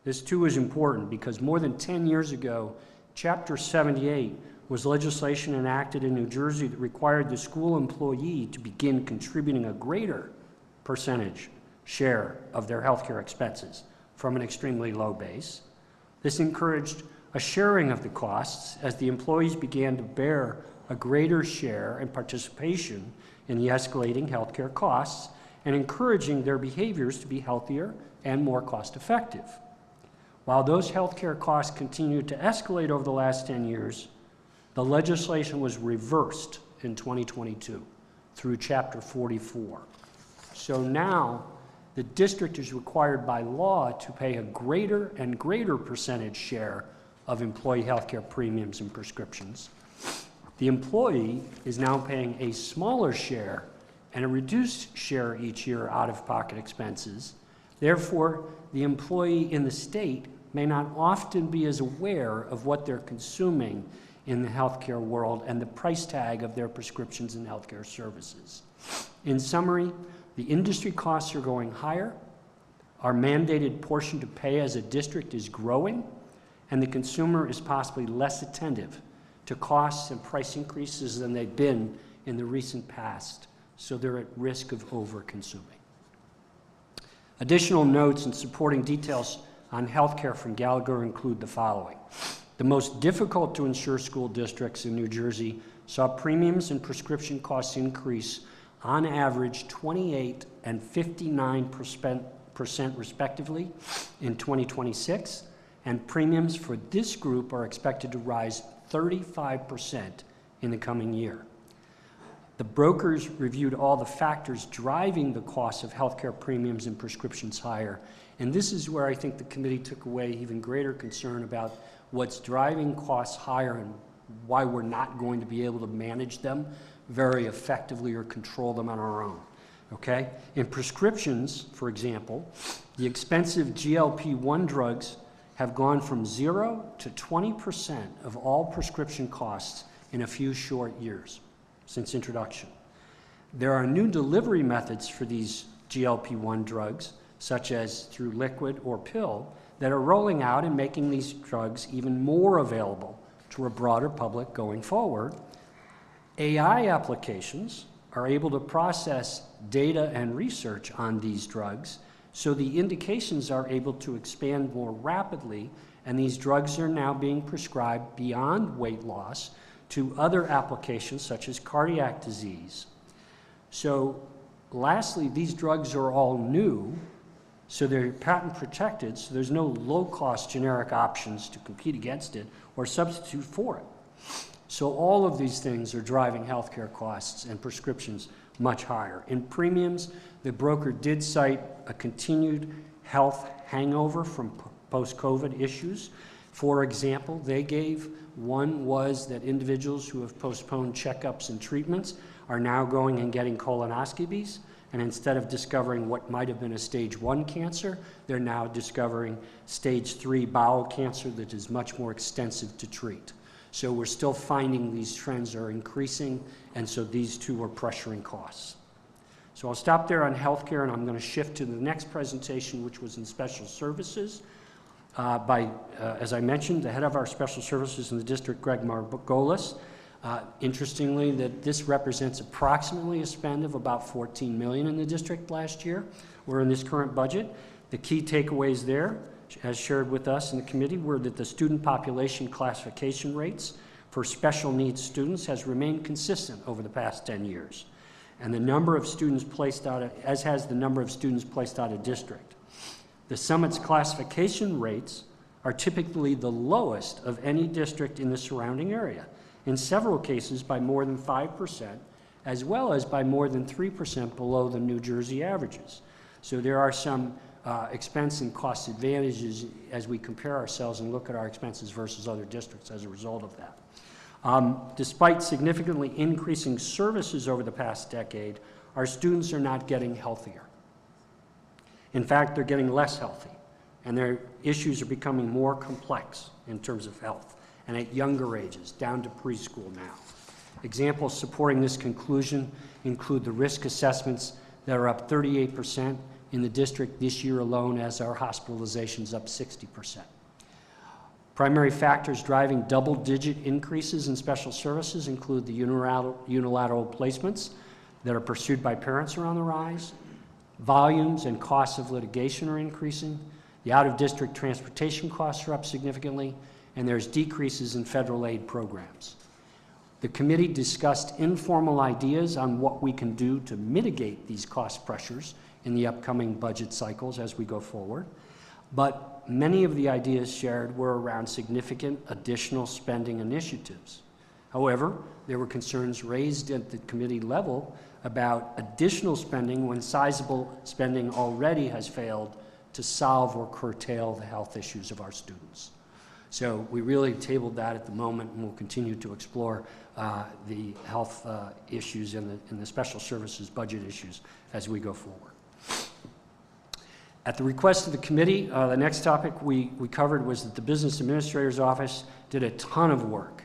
This too is important because more than 10 years ago, Chapter 78 was legislation enacted in New Jersey that required the school employee to begin contributing a greater percentage share of their healthcare expenses from an extremely low base. This encouraged a sharing of the costs as the employees began to bear a greater share and participation in the escalating healthcare costs and encouraging their behaviors to be healthier and more cost-effective. While those healthcare costs continued to escalate over the last 10 years, the legislation was reversed in 2022 through Chapter 44. So now the district is required by law to pay a greater and greater percentage share of employee healthcare premiums and prescriptions. The employee is now paying a smaller share and a reduced share each year out-of-pocket expenses. Therefore, the employee in the state may not often be as aware of what they're consuming in the healthcare world and the price tag of their prescriptions and healthcare services. In summary, the industry costs are going higher, our mandated portion to pay as a district is growing, and the consumer is possibly less attentive to costs and price increases than they've been in the recent past, so they're at risk of over-consuming. Additional notes and supporting details on healthcare from Gallagher include the following. The most difficult to insure school districts in New Jersey saw premiums and prescription costs increase on average 28 and 59% respectively in 2026, and premiums for this group are expected to rise 35% in the coming year. The brokers reviewed all the factors driving the cost of healthcare premiums and prescriptions higher, and this is where I think the committee took away even greater concern about what's driving costs higher and why we're not going to be able to manage them very effectively or control them on our own, okay? In prescriptions, for example, the expensive GLP-1 drugs have gone from 0 to 20% of all prescription costs in a few short years since introduction. There are new delivery methods for these GLP-1 drugs, such as through liquid or pill, that are rolling out and making these drugs even more available to a broader public going forward. AI applications are able to process data and research on these drugs, so the indications are able to expand more rapidly, and these drugs are now being prescribed beyond weight loss to other applications such as cardiac disease. So lastly, these drugs are all new, so they're patent protected, so there's no low-cost generic options to compete against it or substitute for it. So all of these things are driving healthcare costs and prescriptions much higher. In premiums, the broker did cite a continued health hangover from post-COVID issues. For example, they gave one was that individuals who have postponed checkups and treatments are now going and getting colonoscopies, and instead of discovering what might have been a stage 1 cancer, they're now discovering stage 3 bowel cancer that is much more extensive to treat. So we're still finding these trends are increasing, and so these two are pressuring costs. So I'll stop there on healthcare, and I'm going to shift to the next presentation, which was in special services. As I mentioned, the head of our special services in the district, Greg Margolis. Interestingly, that this represents approximately a spend of about $14 million in the district last year, or in this current budget. The key takeaways there, as shared with us in the committee, were that the student population classification rates for special needs students has remained consistent over the past 10 years, and the number of students placed out, as has the number of students placed out of district. The Summit's classification rates are typically the lowest of any district in the surrounding area, in several cases by more than 5%, as well as by more than 3% below the New Jersey averages. So there are some expense and cost advantages as we compare ourselves and look at our expenses versus other districts as a result of that. Despite significantly increasing services over the past decade, our students are not getting healthier. In fact, they're getting less healthy, and their issues are becoming more complex in terms of health, and at younger ages, down to preschool now. Examples supporting this conclusion include the risk assessments that are up 38% in the district this year alone, as our hospitalizations up 60%. Primary factors driving double-digit increases in special services include the unilateral placements that are pursued by parents are on the rise, volumes and costs of litigation are increasing, the out-of-district transportation costs are up significantly, and there's decreases in federal aid programs. The committee discussed informal ideas on what we can do to mitigate these cost pressures in the upcoming budget cycles as we go forward. But many of the ideas shared were around significant additional spending initiatives. However, there were concerns raised at the committee level about additional spending when sizable spending already has failed to solve or curtail the health issues of our students. So we really tabled that at the moment, and we'll continue to explore the health issues and the special services budget issues as we go forward. At the request of the committee, the next topic we covered was that the Business Administrator's Office did a ton of work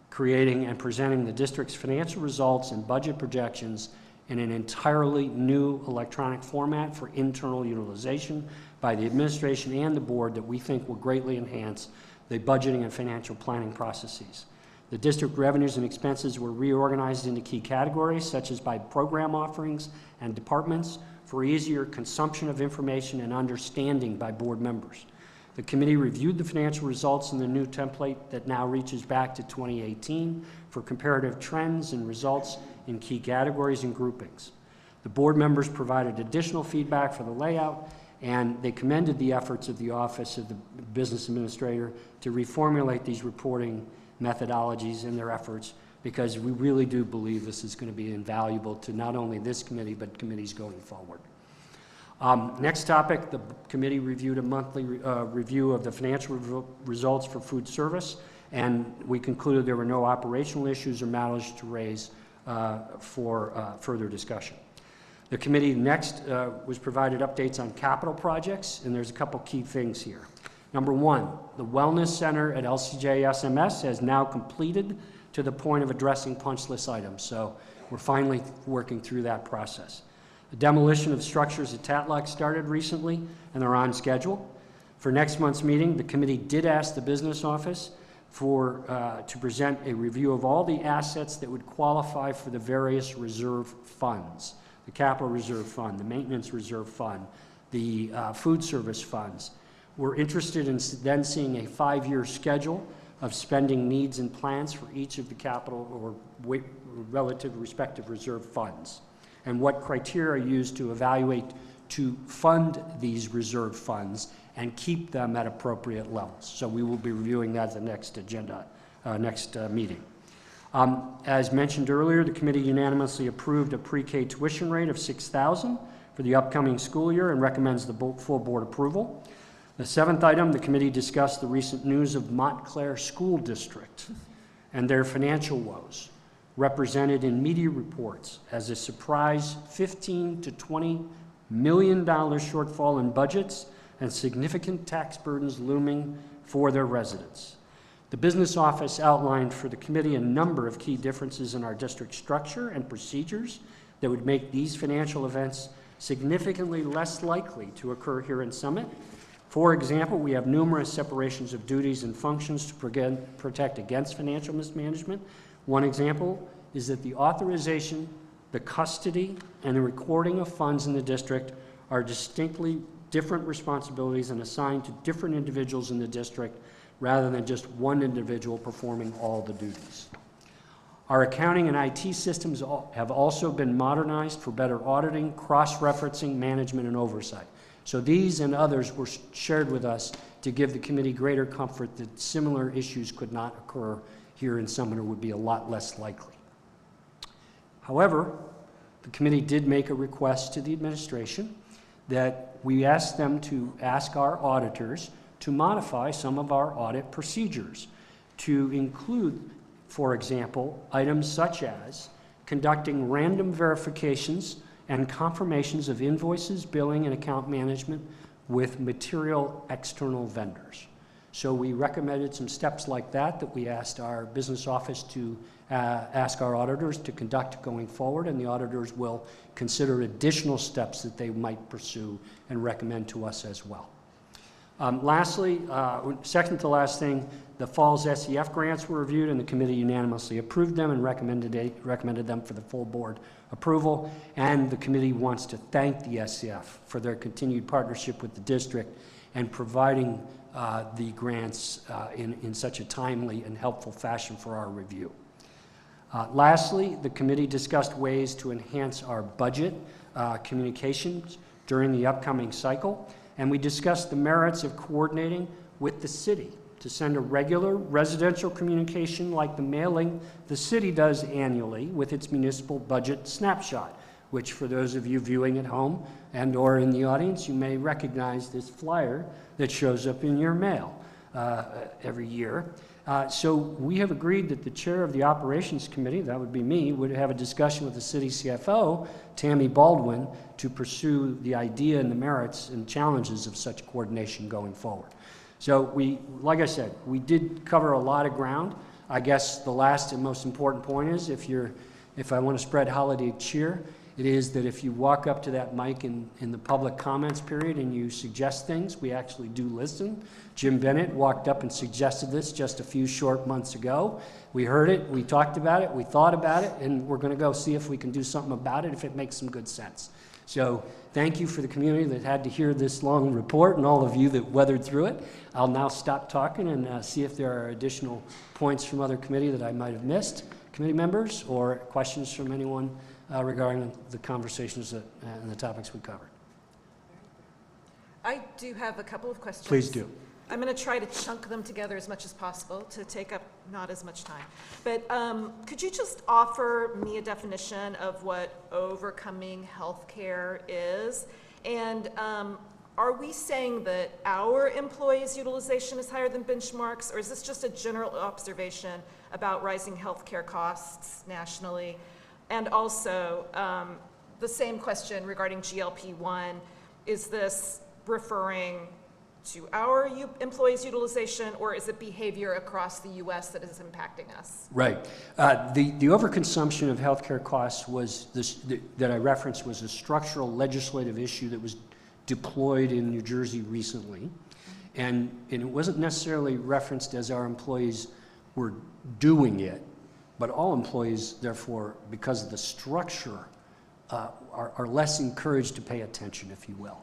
creating and presenting the district's financial results and budget projections in an entirely new electronic format for internal utilization by the administration and the board that we think will greatly enhance the budgeting and financial planning processes. The district revenues and expenses were reorganized into key categories, such as by program offerings and departments, for easier consumption of information and understanding by board members. The committee reviewed the financial results in the new template that now reaches back to 2018 for comparative trends and results in key categories and groupings. The board members provided additional feedback for the layout, and they commended the efforts of the Office of the Business Administrator to reformulate these reporting methodologies in their efforts, because we really do believe this is going to be invaluable to not only this committee, but committees going forward. Next topic, the committee reviewed a monthly review of the financial results for food service, and we concluded there were no operational issues or matters to raise for further discussion. The committee next was provided updates on capital projects, and there's a couple key things here. Number one, the Wellness Center at LCJ SMS has now completed to the point of addressing punch list items, so we're finally working through that process. The demolition of structures at Tatlock started recently, and they're on schedule. For next month's meeting, the committee did ask the business office to present a review of all the assets that would qualify for the various reserve funds: the capital reserve fund, the maintenance reserve fund, the food service funds. We're interested in then seeing a 5-year schedule of spending needs and plans for each of the capital or relative respective reserve funds, and what criteria are used to evaluate to fund these reserve funds and keep them at appropriate levels. So we will be reviewing that at the next agenda, next meeting. As mentioned earlier, the committee unanimously approved a pre-K tuition rate of $6,000 for the upcoming school year and recommends the full board approval. The seventh item, the committee discussed the recent news of Montclair School District and their financial woes, represented in media reports as a surprise $15 to $20 million shortfall in budgets and significant tax burdens looming for their residents. The business office outlined for the committee a number of key differences in our district structure and procedures that would make these financial events significantly less likely to occur here in Summit. For example, we have numerous separations of duties and functions to protect against financial mismanagement. One example is that the authorization, the custody, and the recording of funds in the district are distinctly different responsibilities and assigned to different individuals in the district rather than just one individual performing all the duties. Our accounting and IT systems have also been modernized for better auditing, cross-referencing, management, and oversight. So these and others were shared with us to give the committee greater comfort that similar issues could not occur here in Summit or would be a lot less likely. However, the committee did make a request to the administration that we ask them to ask our auditors to modify some of our audit procedures to include, for example, items such as conducting random verifications and confirmations of invoices, billing, and account management with material external vendors. So we recommended some steps like that we asked our business office to ask our auditors to conduct going forward, and the auditors will consider additional steps that they might pursue and recommend to us as well. Lastly, second to last thing, the Falls SEF grants were reviewed, and the committee unanimously approved them and recommended them for the full board approval. And the committee wants to thank the SEF for their continued partnership with the district and providing the grants in such a timely and helpful fashion for our review. Lastly, the committee discussed ways to enhance our budget communications during the upcoming cycle. and we discussed the merits of coordinating with the city to send a regular residential communication like the mailing the city does annually with its municipal budget snapshot, which for those of you viewing at home and or in the audience, you may recognize this flyer that shows up in your mail every year. So we have agreed that the chair of the operations committee, that would be me, would have a discussion with the city CFO, Tammy Baldwin, to pursue the idea and the merits and challenges of such coordination going forward. So we, like I said, we did cover a lot of ground. I guess the last and most important point is if I want to spread holiday cheer, it is that if you walk up to that mic in the public comments period and you suggest things, we actually do listen. Jim Bennett walked up and suggested this just a few short months ago. We heard it, we talked about it, we thought about it, and we're going to go see if we can do something about it if it makes some good sense. So thank you for the community that had to hear this long report and all of you that weathered through it. I'll now stop talking and see if there are additional points from other committee that I might have missed, committee members, or questions from anyone regarding the conversations and the topics we covered. I do have a couple of questions. Please do. I'm going to try to chunk them together as much as possible to take up not as much time. But could you just offer me a definition of what overcoming healthcare is? And are we saying that our employees' utilization is higher than benchmarks, or is this just a general observation about rising healthcare costs nationally? And also, the same question regarding GLP-1, is this referring to our employees' utilization, or is it behavior across the U.S. that is impacting us? Right. The overconsumption of healthcare costs was that I referenced was a structural legislative issue that was deployed in New Jersey recently, and it wasn't necessarily referenced as our employees were doing it, but all employees, therefore, because of the structure, are less encouraged to pay attention, if you will,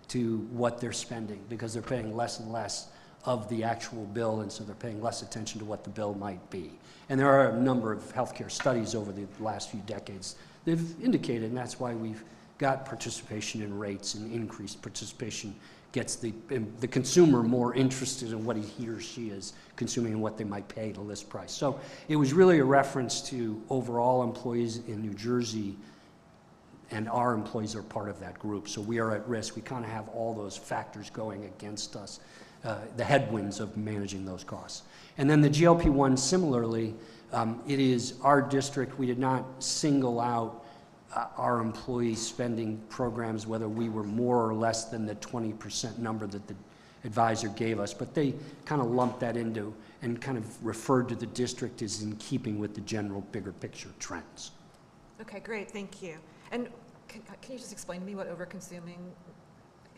to what they're spending, because they're paying less and less of the actual bill, and so they're paying less attention to what the bill might be. And there are a number of healthcare studies over the last few decades that have indicated, and that's why we've got participation in rates, and increased participation gets the consumer more interested in what he or she is consuming and what they might pay to list price. So it was really a reference to overall employees in New Jersey, and our employees are part of that group. So we are at risk. We kind of have all those factors going against us, the headwinds of managing those costs. And then the GLP-1, similarly, it is our district. We did not single out our employee spending programs, whether we were more or less than the 20% number that the advisor gave us, but they kind of lumped that into and kind of referred to the district as in keeping with the general bigger picture trends. Okay, great, thank you. And can you just explain to me what overconsuming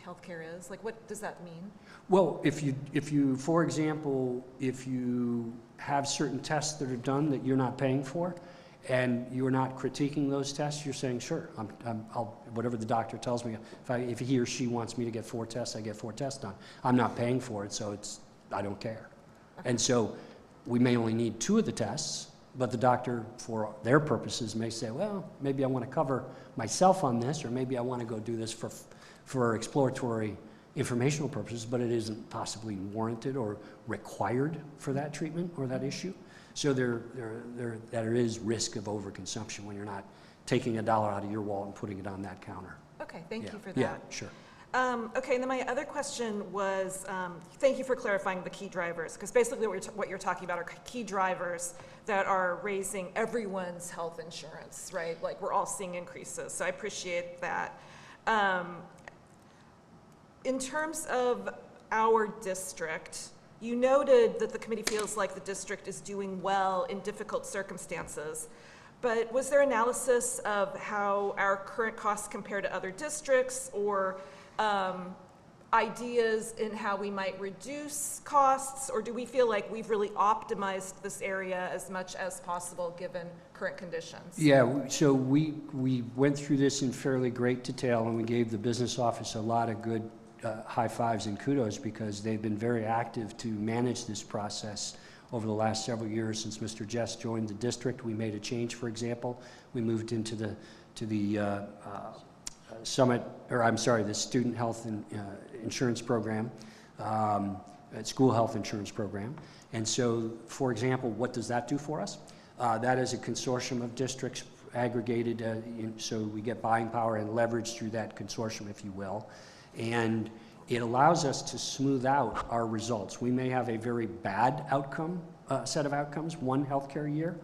healthcare is? Like, what does that mean? Well, if you, for example, if you have certain tests that are done that you're not paying for, and you're not critiquing those tests, you're saying, sure, I'll whatever the doctor tells me, if he or she wants me to get 4 tests, I get 4 tests done. I'm not paying for it, so I don't care. Okay. And so we may only need 2 of the tests, but the doctor, for their purposes, may say, well, maybe I want to cover myself on this, or maybe I want to go do this for exploratory informational purposes, but it isn't possibly warranted or required for that treatment or that issue. So there is risk of overconsumption when you're not taking $1 out of your wallet and putting it on that counter. Okay, thank you for that. Yeah, sure. Okay, and then my other question was, thank you for clarifying the key drivers, because basically what you're talking about are key drivers that are raising everyone's health insurance, right? Like, we're all seeing increases, so I appreciate that. In terms of our district, you noted that the committee feels like the district is doing well in difficult circumstances, but was there analysis of how our current costs compare to other districts, or ideas in how we might reduce costs, or do we feel like we've really optimized this area as much as possible given current conditions? Yeah, so we went through this in fairly great detail, and we gave the business office a lot of good high fives and kudos, because they've been very active to manage this process over the last several years. Since Mr. Jess joined the district, we made a change. For example, we moved into the Summit, or I'm sorry, the Student Health Insurance Program, School Health Insurance Program. And so, for example, what does that do for us? That is a consortium of districts aggregated, so we get buying power and leverage through that consortium, if you will. And it allows us to smooth out our results. We may have a very bad outcome, set of outcomes, one healthcare year,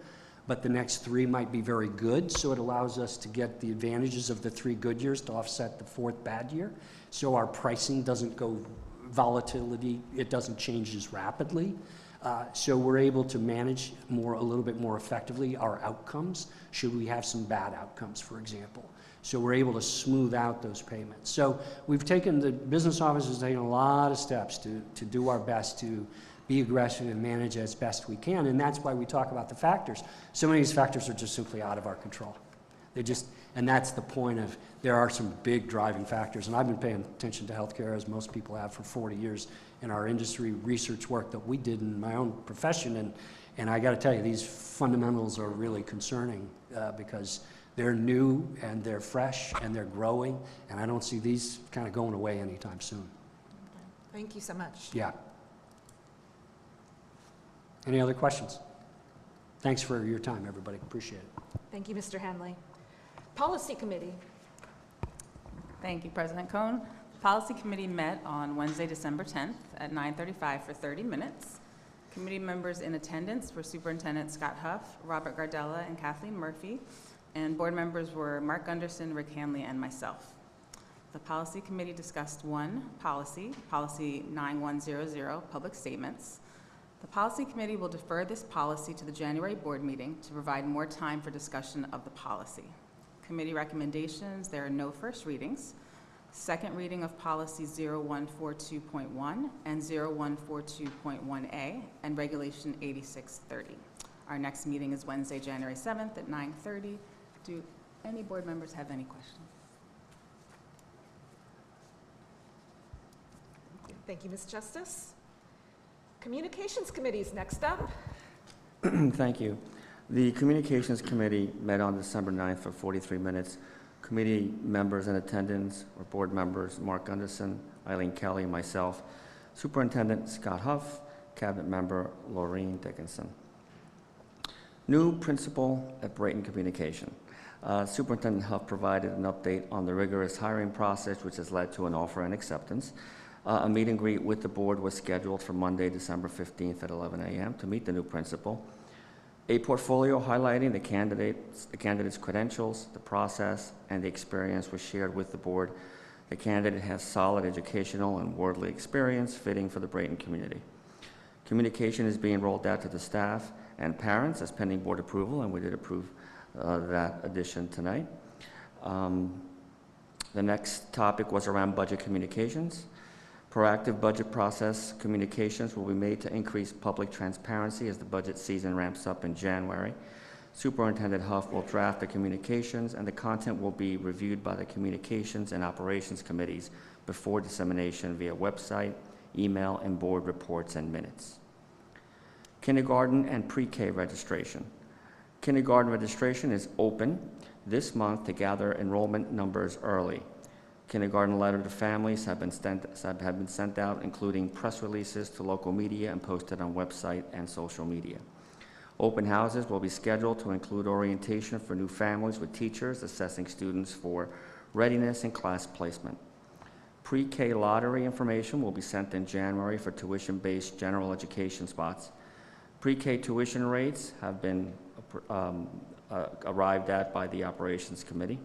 but the next 3 might be very good, so it allows us to get the advantages of the 3 good years to offset the 4th bad year. So our pricing doesn't go volatility, it doesn't change as rapidly. So we're able to manage a little bit more effectively our outcomes, should we have some bad outcomes, for example. So we're able to smooth out those payments. So we've taken, the business office has taken a lot of steps to do our best to be aggressive and manage as best we can, and that's why we talk about the factors. So many of these factors are just simply out of our control. And that's the point of, there are some big driving factors, and I've been paying attention to healthcare, as most people have, for 40 years in our industry research work that we did in my own profession, and I gotta tell you, these fundamentals are really concerning because they're new and they're fresh and they're growing, and I don't see these kind of going away anytime soon. Thank you so much. Yeah. Any other questions? Thanks for your time, everybody. Appreciate it. Thank you, Mr. Hanley. Policy Committee. Thank you, President Cohn. The Policy Committee met on Wednesday, December 10th at 9:35 for 30 minutes. Committee members in attendance were Superintendent Scott Huff, Robert Gardella, and Kathleen Murphy, and board members were Mark Gunderson, Rick Hanley, and myself. The Policy Committee discussed one policy, Policy 9100, public statements. The Policy Committee will defer this policy to the January board meeting to provide more time for discussion of the policy. Committee recommendations, there are no first readings. Second reading of Policy 0142.1 and 0142.1A and Regulation 8630. Our next meeting is Wednesday, January 7th at 9:30. Do any board members have any questions? Thank you, Ms. Justice. Communications Committee is next up. Thank you. The Communications Committee met on December 9th for 43 minutes. Committee members in attendance were board members Mark Gunderson, Eileen Kelly, and myself, Superintendent Scott Huff, Cabinet Member Laureen Dickinson. New principal at Brayton Communication. Superintendent Huff provided an update on the rigorous hiring process, which has led to an offer and acceptance. A meet and greet with the board was scheduled for Monday, December 15th at 11 a.m. to meet the new principal. A portfolio highlighting the candidate's credentials, the process, and the experience was shared with the board. The candidate has solid educational and worldly experience fitting for the Brayton community. Communication is being rolled out to the staff and parents as pending board approval, and we did approve that addition tonight. The next topic was around budget communications. Proactive budget process communications will be made to increase public transparency as the budget season ramps up in January. Superintendent Huff will draft the communications, and the content will be reviewed by the Communications and Operations Committees before dissemination via website, email, and board reports and minutes. Kindergarten and pre-K registration. Kindergarten registration is open this month to gather enrollment numbers early. Kindergarten letter to families have been sent out, including press releases to local media and posted on website and social media. Open houses will be scheduled to include orientation for new families with teachers assessing students for readiness and class placement. Pre-K lottery information will be sent in January for tuition-based general education spots. Pre-K tuition rates have been arrived at by the Operations Committee.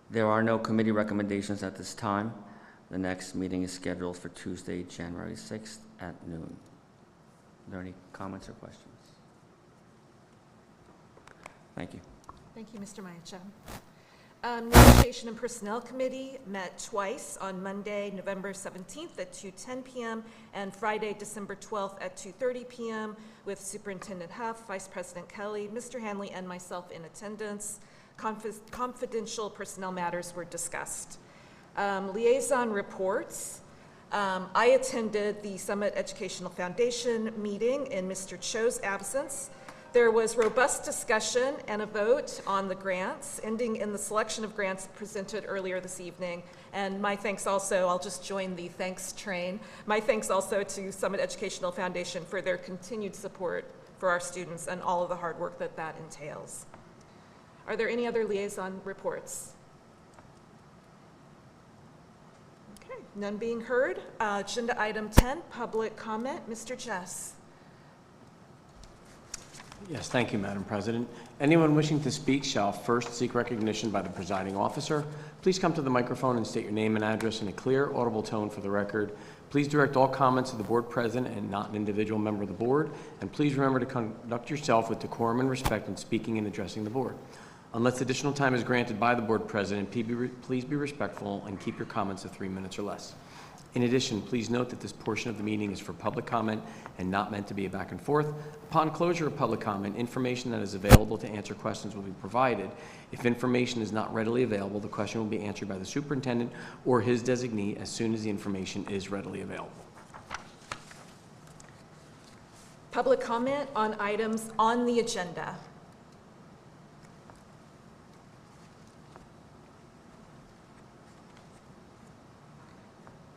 There are no committee recommendations at this time. The next meeting is scheduled for Tuesday, January 6th at noon. Are there any comments or questions? Thank you. Thank you, Mr. Maiacha. Negotiation and Personnel Committee met twice on Monday, November 17th at 2:10 p.m. and Friday, December 12th at 2:30 p.m. with Superintendent Huff, Vice President Kelly, Mr. Hanley, and myself in attendance. Confidential personnel matters were discussed. Liaison reports. I attended the Summit Educational Foundation meeting in Mr. Cho's absence. There was robust discussion and a vote on the grants, ending in the selection of grants presented earlier this evening. And my thanks also, I'll just join the thanks train. My thanks also to Summit Educational Foundation for their continued support for our students and all of the hard work that that entails. Are there any other liaison reports? Okay, none being heard. Agenda item 10, public comment. Mr. Jess. Yes, thank you, Madam President. Anyone wishing to speak shall first seek recognition by the presiding officer. Please come to the microphone and state your name and address in a clear, audible tone for the record. Please direct all comments to the board president and not an individual member of the board. And please remember to conduct yourself with decorum and respect when speaking and addressing the board. Unless additional time is granted by the board president, please be respectful and keep your comments to 3 minutes or less. In addition, please note that this portion of the meeting is for public comment and not meant to be a back and forth. Upon closure of public comment, information that is available to answer questions will be provided. If information is not readily available, the question will be answered by the superintendent or his designee as soon as the information is readily available. Public comment on items on the agenda.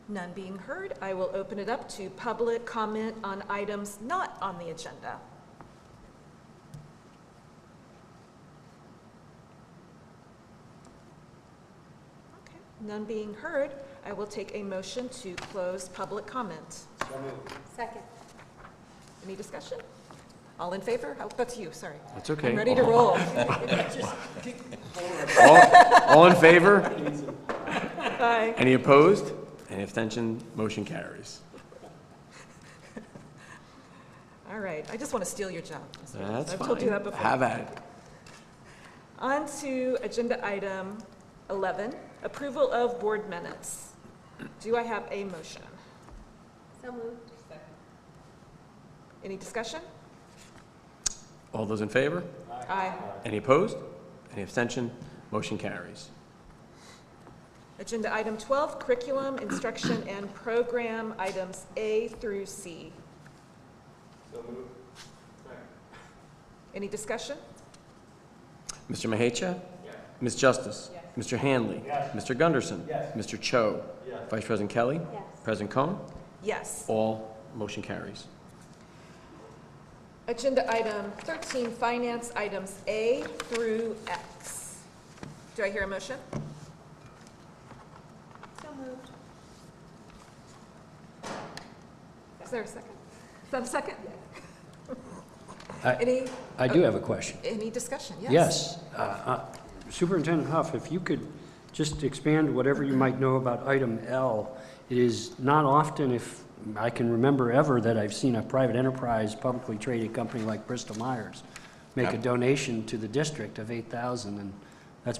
None being heard, I will open it up to public comment on items not on the agenda. Okay, none being heard, I will take a motion to close public comment. Second. Any discussion? All in favor? Oh, that's you, sorry. That's okay. I'm ready to roll. All in favor? Aye. Any opposed? Any abstention? Motion carries. All right, I just want to steal your job. Mr. Rose. That's I've fine. told you that before. Have at it. On to agenda item 11, approval of board minutes. Do I have a motion? So moved. Any discussion? All those in favor? Aye. Any opposed? Any abstention? Motion carries. Agenda item 12, curriculum, instruction, and program, items A through C. So moved. Any discussion? Mr. Mahecha? Yes. Ms. Justice? Yes. Mr. Hanley? Yes. Mr. Gunderson? Yes. Mr. Cho? Yes. Vice President Kelly? Yes. President Cohen? Yes. All motion carries. Agenda item 13, finance, items A through X. Do I hear a motion? So moved. Is there a second? Is that a second? I do have a question. Any discussion? Yes. Yes. Superintendent Huff, if you could just expand whatever you might know about item L. It is not often, if I can remember ever, that I've seen a private enterprise, publicly traded company like Bristol-Myers make a donation to the district of $8,000, and that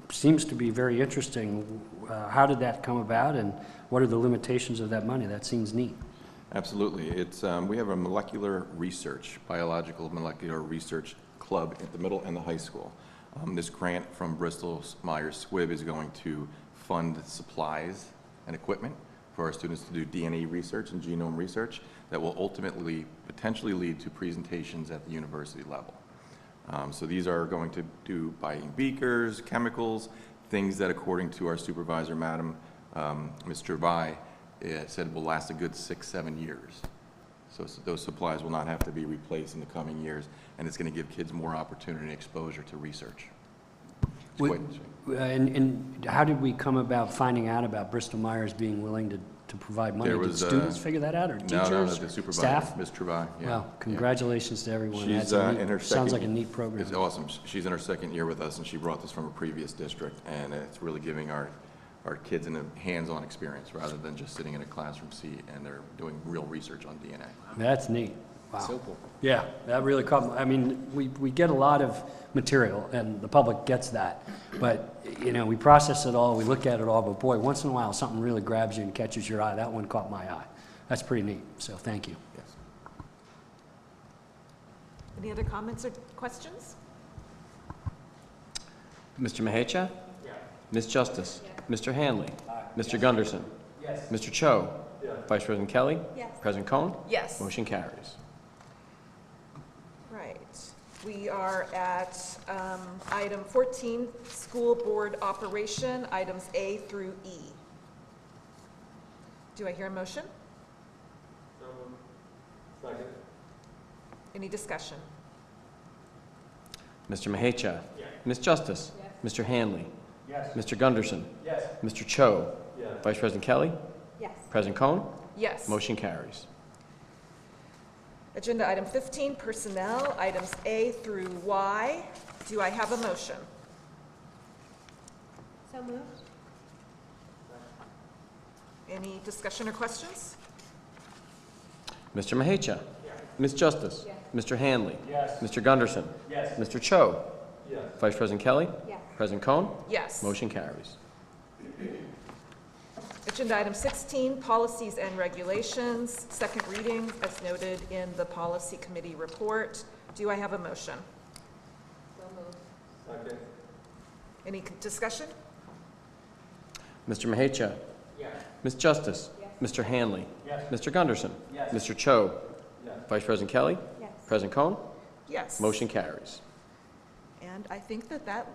seems to be very interesting. How did that come about, and what are the limitations of that money? That seems neat. Absolutely. It's, we have a biological molecular research club at the middle and the high school. This grant from Bristol-Myers Squibb is going to fund supplies and equipment for our students to do DNA research and genome research that will ultimately potentially lead to presentations at the university level. So these are going to do buying beakers, chemicals, things that according to our supervisor, Madam Ms. Gervais, said will last a good 6-7 years. So those supplies will not have to be replaced in the coming years, and it's going to give kids more opportunity and exposure to research. And how did we come about finding out about Bristol-Myers being willing to provide money? Did students figure that out, or teachers, no, the supervisor, staff? Ms. Gervais. Yeah, Well, congratulations to everyone. She's That's in her sounds like second- a neat program. It's awesome. She's in her second year with us, and she brought this from a previous district, and it's really giving our kids a hands-on experience rather than just sitting in a classroom seat, and they're doing real research on DNA. That's neat. Wow. So cool. Yeah, that really caught my, I mean, we get a lot of material, and the public gets that. But, you know, we process it all, we look at it all, but boy, once in a while, something really grabs you and catches your eye. That one caught my eye. That's pretty neat, so thank you. Yes. Any other comments or questions? Mr. Mahecha? Yes. Ms. Justice? Yes. Mr. Hanley? Aye. Mr. Gunderson? Yes. Mr. Cho? Yes. Vice President Kelly? Yes. President Cohen? Yes. Motion carries. Right. We are at item 14, school board operation, items A through E. Do I hear a motion? Second. Any discussion? Mr. Mahecha? Yes. Ms. Justice? Yes. Mr. Hanley? Yes. Mr. Gunderson? Yes. Mr. Cho? Yes. Vice President Kelly? Yes. President Cohen? Yes. Motion carries. Agenda item 15, personnel, items A through Y. Do I have a motion? So moved. Any discussion or questions? Mr. Mahecha? Yes. Ms. Justice? Yes. Mr. Hanley? Yes. Mr. Gunderson? Yes. Mr. Cho? Yes. Vice President Kelly? Yes. President Cohen? Yes. Motion carries. Agenda item 16, policies and regulations, second reading as noted in the policy committee report. Do I have a motion? So moved. Second. Any discussion? Mr. Mahecha? Yes. Ms. Justice? Yes. Mr. Hanley? Yes. Mr. Gunderson? Yes. Mr. Cho? Yes. Vice President Kelly? Yes. President Cohen? Yes. Motion carries. And I think that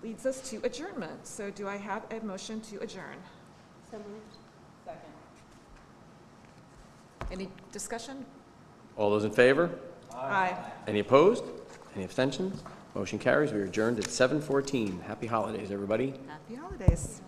leads us to adjournment. So do I have a motion to adjourn? So moved. Second. Any discussion? All those in favor? Aye. Any opposed? Any abstentions? Motion carries. We are adjourned at 7:14. Happy holidays, everybody. Happy holidays.